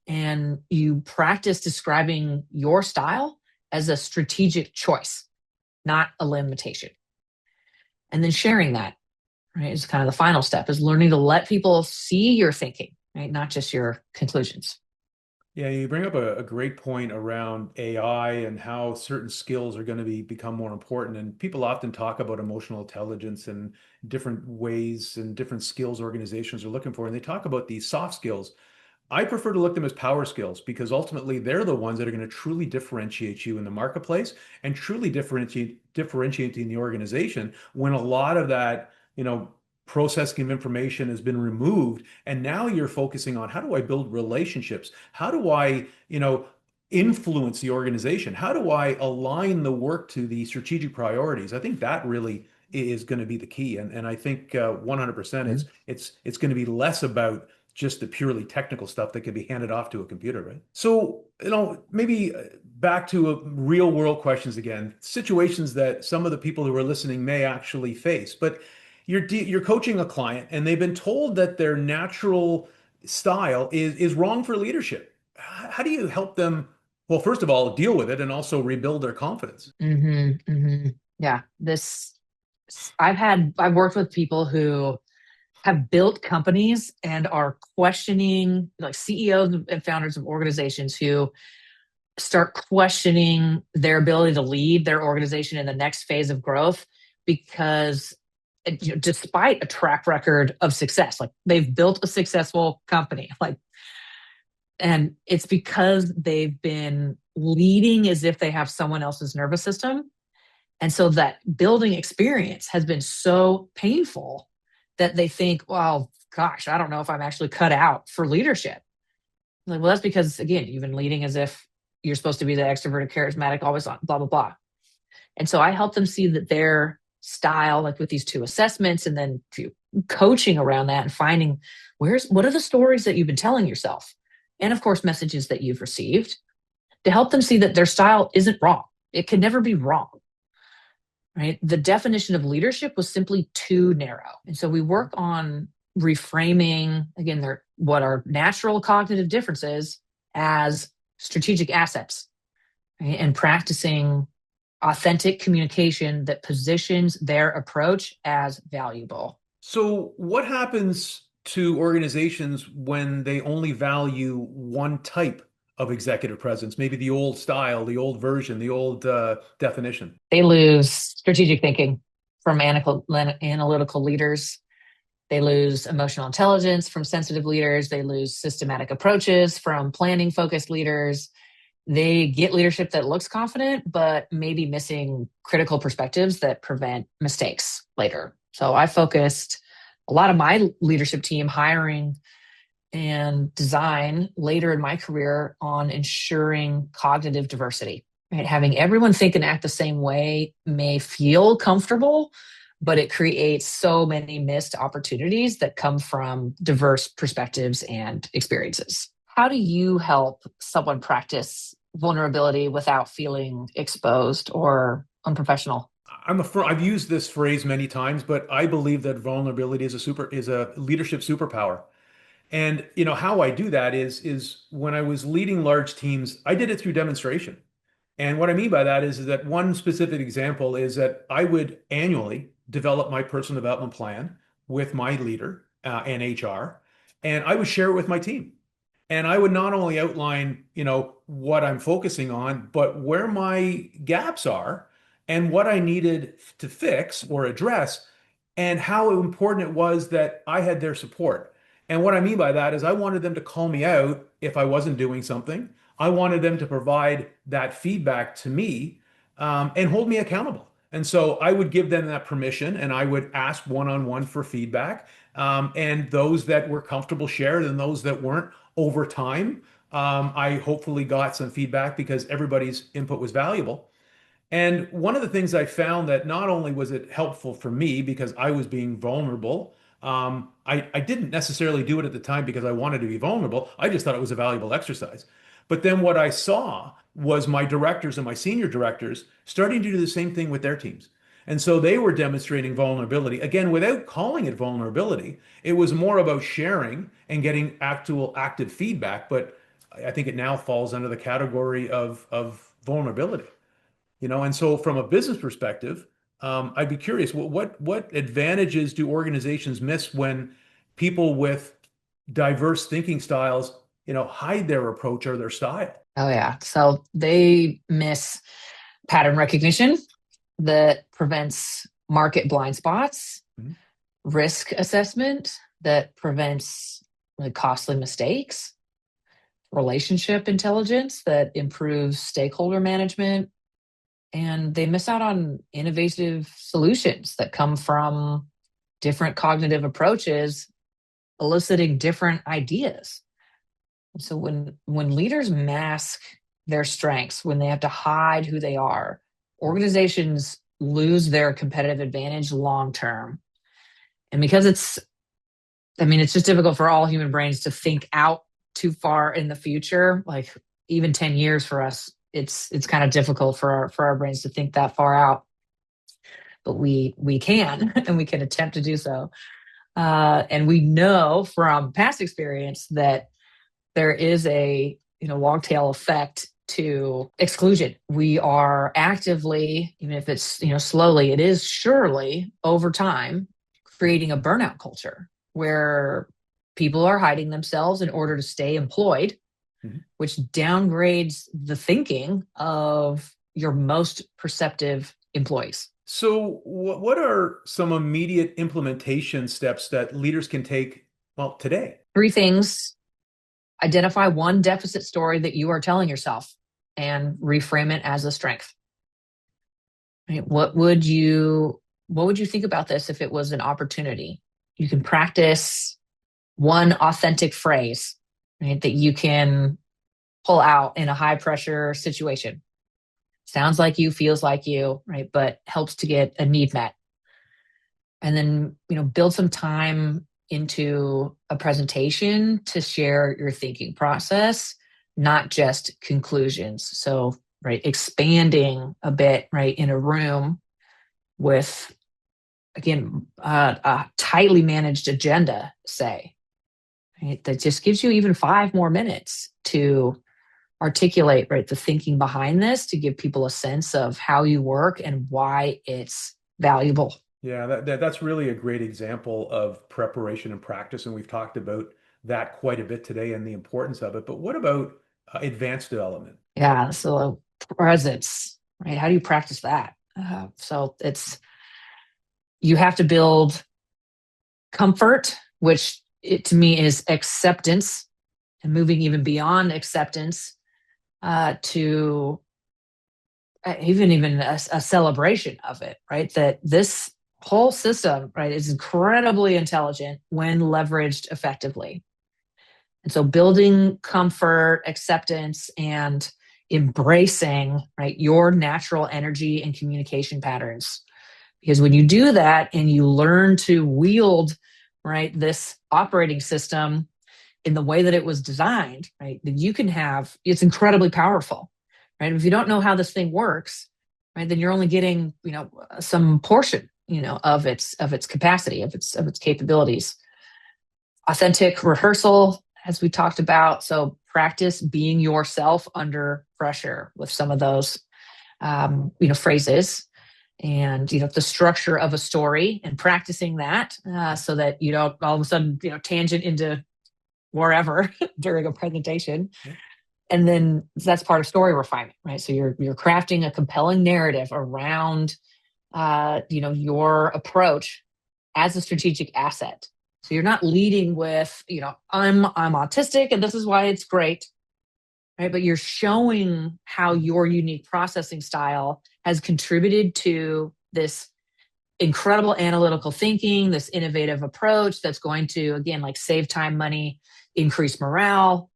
and you practice describing your style as a strategic choice, not a limitation. And then sharing that, right, is kind of the final step, is learning to let people see your thinking, right? Not just your conclusions. Yeah, you bring up a great point around AI and how certain skills are going to become more important. And people often talk about emotional intelligence and different ways and different skills organizations are looking for. And they talk about these soft skills. I prefer to look at them as power skills, because ultimately they're the ones that are going to truly differentiate you in the marketplace and truly differentiating the organization when a lot of that, processing of information has been removed. And now you're focusing on, how do I build relationships? How do I, influence the organization? How do I align the work to the strategic priorities? I think that really is going to be the key. And I think 100% Mhm. it's going to be less about just the purely technical stuff that can be handed off to a computer, right? So, maybe back to real world questions again, situations that some of the people who are listening may actually face. But you're coaching a client and they've been told that their natural style is wrong for leadership. How do you help them, well, first of all, deal with it and also rebuild their confidence? Yeah, I've worked with people who have built companies and are questioning, like CEOs and founders of organizations who start questioning their ability to lead their organization in the next phase of growth, because despite a track record of success, like they've built a successful company, like, and it's because they've been leading as if they have someone else's nervous system. And so that building experience has been so painful that they think, well, gosh, I don't know if I'm actually cut out for leadership. Like, well, that's because, again, you've been leading as if you're supposed to be the extroverted, charismatic, always on, blah, blah, blah. And so I help them see that their style, like with these 2 assessments, and then coaching around that and finding what are the stories that you've been telling yourself? And of course, messages that you've received, to help them see that their style isn't wrong. It can never be wrong, right? The definition of leadership was simply too narrow. And so we work on reframing, again, what are natural cognitive differences as strategic assets, right? And practicing authentic communication that positions their approach as valuable. So, what happens to organizations when they only value one type of executive presence, maybe the old style, the old version, the old definition? They lose strategic thinking from analytical leaders. They lose emotional intelligence from sensitive leaders. They lose systematic approaches from planning focused leaders. They get leadership that looks confident, but maybe missing critical perspectives that prevent mistakes later. So I focused a lot of my leadership team hiring and design later in my career on ensuring cognitive diversity. Right? Having everyone think and act the same way may feel comfortable, but it creates so many missed opportunities that come from diverse perspectives and experiences. How do you help someone practice vulnerability without feeling exposed or unprofessional? I've used this phrase many times, but I believe that vulnerability is a leadership superpower. And how I do that is when I was leading large teams, I did it through demonstration. And what I mean by that is that one specific example is that I would annually develop my personal development plan with my leader and HR, and I would share it with my team. And I would not only outline, what I'm focusing on, but where my gaps are and what I needed to fix or address and how important it was that I had their support. And what I mean by that is I wanted them to call me out if I wasn't doing something. I wanted them to provide that feedback to me and hold me accountable. And so I would give them that permission and I would ask one-on-one for feedback. And those that were comfortable shared and those that weren't over time, I hopefully got some feedback because everybody's input was valuable. And one of the things I found that not only was it helpful for me because I was being vulnerable, I didn't necessarily do it at the time because I wanted to be vulnerable. I just thought it was a valuable exercise. But then what I saw was my directors and my senior directors starting to do the same thing with their teams. And so they were demonstrating vulnerability. Again, without calling it vulnerability, it was more about sharing and getting actual active feedback. But I think it now falls under the category of vulnerability. And so from a business perspective, I'd be curious, what advantages do organizations miss when people with diverse thinking styles, hide their approach or their style? Oh, yeah. So they miss pattern recognition that prevents market blind spots, Mhm. risk assessment that prevents like costly mistakes, relationship intelligence that improves stakeholder management, and they miss out on innovative solutions that come from different cognitive approaches eliciting different ideas. So when leaders mask their strengths, when they have to hide who they are, organizations lose their competitive advantage long term. And because it's just difficult for all human brains to think out too far in the future. Like even 10 years for us, it's kind of difficult for our brains to think that far out. But we can and we can attempt to do so. And we know from past experience that there is a long tail effect to exclusion. We are actively, even if it's slowly, it is surely over time creating a burnout culture where people are hiding themselves in order to stay employed, Mhm. which downgrades the thinking of your most perceptive employees. So what are some immediate implementation steps that leaders can take, well, today? Three things: identify one deficit story that you are telling yourself and reframe it as a strength. Right? What would you think about this if it was an opportunity? You can practice one authentic phrase, right, that you can pull out in a high pressure situation. Sounds like you, feels like you, right? But helps to get a need met. And then, build some time into a presentation to share your thinking process, not just conclusions. So, right, expanding a bit, right, in a room with, again, a tightly managed agenda, say, right, that just gives you even 5 more minutes to articulate, right, the thinking behind this to give people a sense of how you work and why it's valuable. Yeah, that's really a great example of preparation and practice, and we've talked about that quite a bit today and the importance of it. But what about advanced development. Yeah. So presence, right? How do you practice that? So you have to build comfort, which to me is acceptance, and moving even beyond acceptance to even a celebration of it, right? That this whole system, right, is incredibly intelligent when leveraged effectively. And so building comfort, acceptance, and embracing, right, your natural energy and communication patterns. Because when you do that and you learn to wield, right, this operating system in the way that it was designed, right, then you can have, it's incredibly powerful, right? If you don't know how this thing works, right, then you're only getting, some portion, of its capacity, of its capabilities. Authentic rehearsal, as we talked about. So practice being yourself under pressure with some of those, phrases, and the structure of a story, and practicing that so that you don't all of a sudden tangent into wherever during a presentation. Yeah. And then that's part of story refinement, right? So you're crafting a compelling narrative around your approach as a strategic asset. So you're not leading with, I'm autistic and this is why it's great, right? But you're showing how your unique processing style has contributed to this incredible analytical thinking, this innovative approach that's going to, again, like save time, money, increase morale.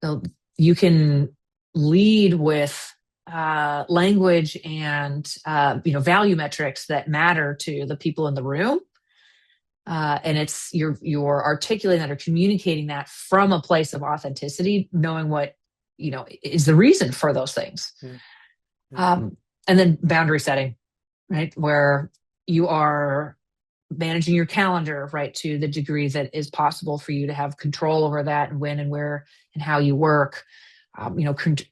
So you can lead with language and value metrics that matter to the people in the room, and it's you're articulating that or communicating that from a place of authenticity, knowing what is the reason for those things. Yeah. Yeah. And then boundary setting, right, where you are managing your calendar, right, to the degree that is possible for you to have control over that, and when and where and how you work.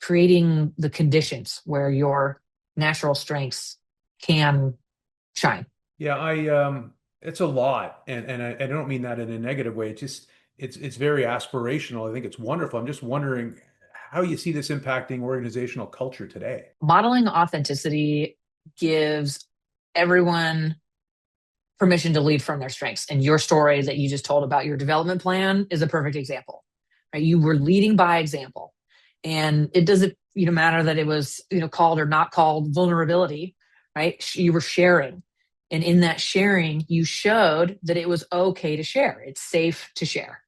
Creating the conditions where your natural strengths can shine. Yeah, I it's a lot, and I don't mean that in a negative way. It's very aspirational. I think it's wonderful. I'm just wondering how you see this impacting organizational culture today. Modeling authenticity gives everyone permission to lead from their strengths. And your story that you just told about your development plan is a perfect example, right? You were leading by example. And it doesn't matter that it was called or not called vulnerability, right? You were sharing. And in that sharing, you showed that it was okay to share. It's safe to share.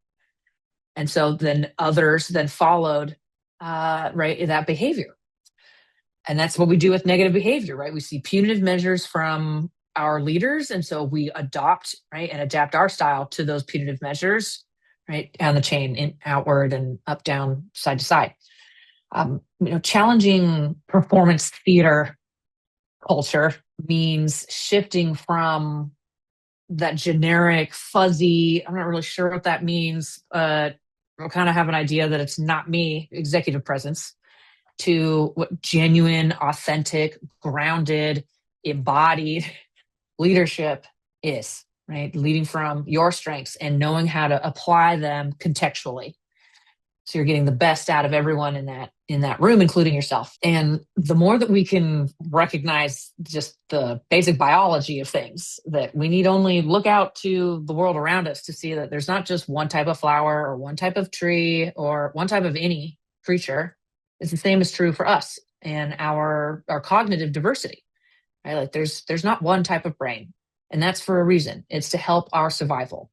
And so then others then followed right, that behavior. And that's what we do with negative behavior, right? We see punitive measures from our leaders. And so we adopt, right, and adapt our style to those punitive measures, right, down the chain, outward and up, down, side to side. Challenging performance theater culture means shifting from that generic, fuzzy, I'm not really sure what that means, I'll kind of have an idea that it's not me, executive presence, to what genuine, authentic, grounded, embodied leadership is, right? Leading from your strengths and knowing how to apply them contextually. So you're getting the best out of everyone in that room, including yourself. And the more that we can recognize just the basic biology of things, that we need only look out to the world around us to see that there's not just one type of flower or one type of tree or one type of any creature. It's the same is true for us and our cognitive diversity, right? Like there's not one type of brain, and that's for a reason. It's to help our survival.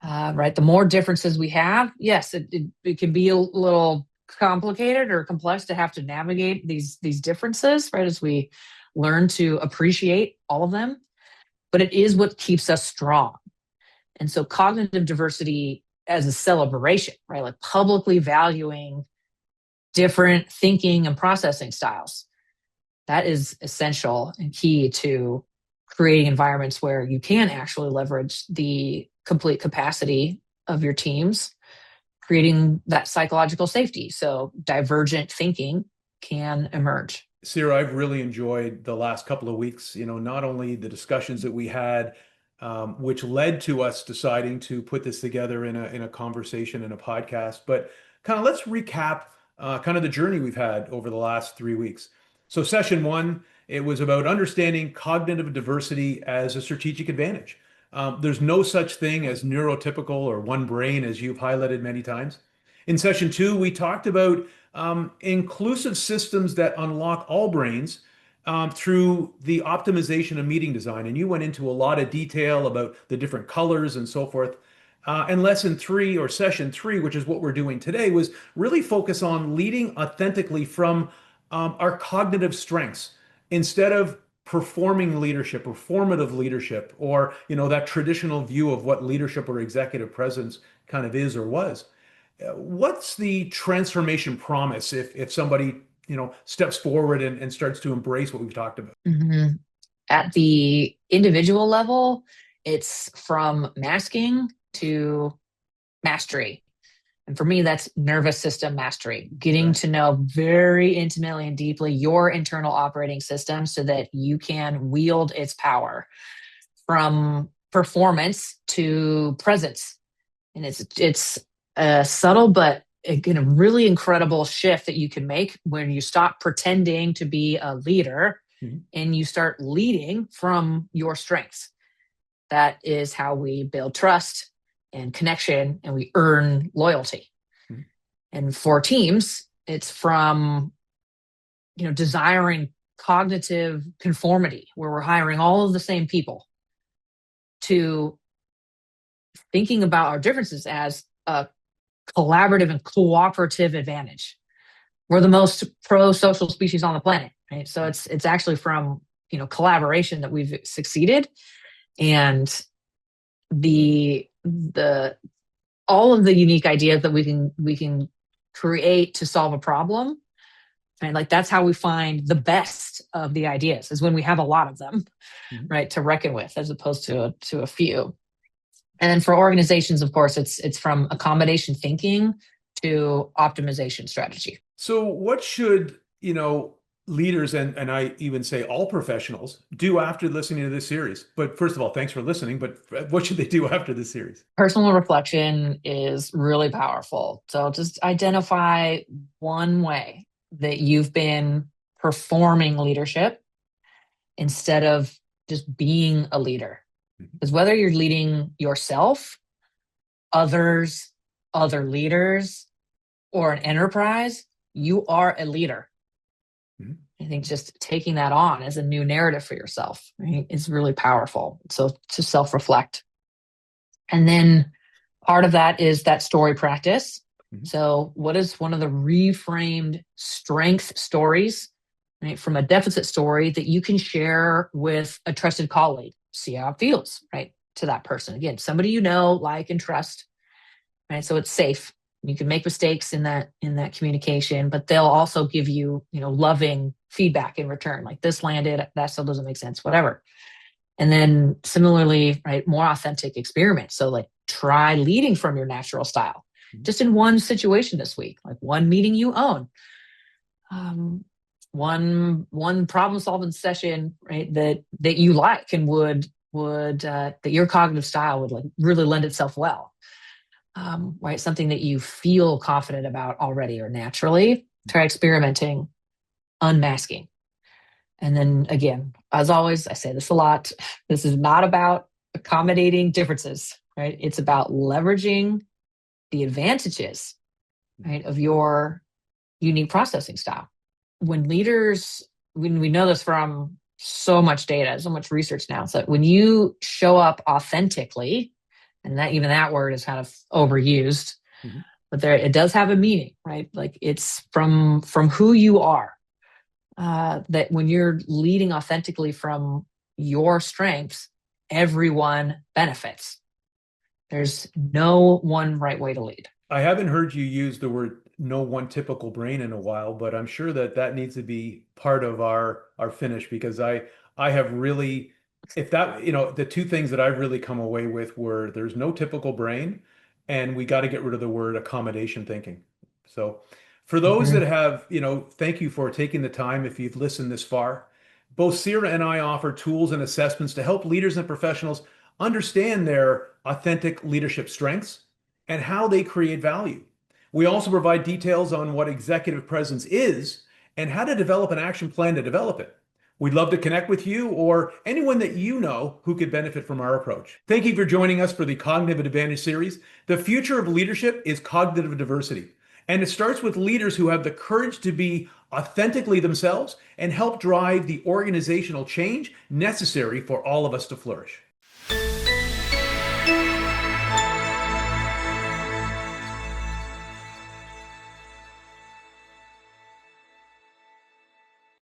Right. The more differences we have, yes, it can be a little complicated or complex to have to navigate these differences, right, as we learn to appreciate all of them. But it is what keeps us strong. And so cognitive diversity as a celebration, right, like publicly valuing different thinking and processing styles, that is essential and key to creating environments where you can actually leverage the complete capacity of your teams, creating that psychological safety. So divergent thinking can emerge. Sira, I've really enjoyed the last couple of weeks, not only the discussions that we had, which led to us deciding to put this together in a conversation in a podcast, but kind of let's recap kind of the journey we've had over the last 3 weeks. So session one, it was about understanding cognitive diversity as a strategic advantage. There's no such thing as neurotypical or one brain, as you've highlighted many times. In session two, we talked about inclusive systems that unlock all brains through the optimization of meeting design. And you went into a lot of detail about the different colors and so forth. And lesson three, or session three, which is what we're doing today, was really focus on leading authentically from our cognitive strengths instead of performing leadership or formative leadership, or that traditional view of what leadership or executive presence kind of is or was. What's the transformation promise if somebody steps forward and starts to embrace what we've talked about? Mhm. At the individual level, it's from masking to mastery. And for me, that's nervous system mastery, getting Right. to know very intimately and deeply your internal operating system so that you can wield its power, from performance to presence. And it's a subtle but again a really incredible shift that you can make when you stop pretending to be a leader Mhm. and you start leading from your strengths. That is how we build trust and connection, and we earn loyalty. Mhm. And for teams, it's from desiring cognitive conformity, where we're hiring all of the same people, to thinking about our differences as a collaborative and cooperative advantage. We're the most pro-social species on the planet, right? So it's actually from collaboration that we've succeeded, and the all of the unique ideas that we can create to solve a problem. And like that's how we find the best of the ideas, is when we have a lot of them, Mhm. right, to reckon with, as opposed to a few. And then for organizations, of course, it's from accommodation thinking to optimization strategy. So what should, leaders and I even say all professionals do after listening to this series? But first of all, thanks for listening, but what should they do after this series? Personal reflection is really powerful. So just identify one way that you've been performing leadership instead of just being a leader. Mhm. Because whether you're leading yourself, others, other leaders, or an enterprise, you are a leader. Mhm. I think just taking that on as a new narrative for yourself, right, is really powerful. So to self reflect. And then part of that is that story practice. Mhm. So, what is one of the reframed strength stories, right, from a deficit story that you can share with a trusted colleague? See how it feels, right, to that person. Again, somebody like, and trust, right? So it's safe. You can make mistakes in that communication, but they'll also give you, loving feedback in return. Like, this landed, that still doesn't make sense, whatever. And then similarly, right, more authentic experiments. So like try leading from your natural style, Mhm. just in one situation this week, like one meeting you own, one problem solving session, right, that you like and would that your cognitive style would like really lend itself well, right, something that you feel confident about already or naturally. Try experimenting, unmasking. And then again, as always, I say this a lot, this is not about accommodating differences, right? It's about leveraging the advantages, right, of your unique processing style. When leaders, when we know this from so much data, so much research now, so when you show up authentically, and that even that word is kind of overused, Mhm. but there it does have a meaning, right? Like it's from who you are, that when you're leading authentically from your strengths, everyone benefits. There's no one right way to lead. I haven't heard you use the word no one typical brain in a while, but I'm sure that that needs to be part of our finish, because I have really, if that, the two things that I've really come away with were there's no typical brain, and we got to get rid of the word accommodation thinking. So for those that Mhm. have, thank you for taking the time if you've listened this far. Both Sira and I offer tools and assessments to help leaders and professionals understand their authentic leadership strengths and how they create value. We also provide details on what executive presence is and how to develop an action plan to develop it. We'd love to connect with you or anyone that you know who could benefit from our approach. Thank you for joining us for the Cognitive Advantage series. The future of leadership is cognitive diversity, and it starts with leaders who have the courage to be authentically themselves and help drive the organizational change necessary for all of us to flourish.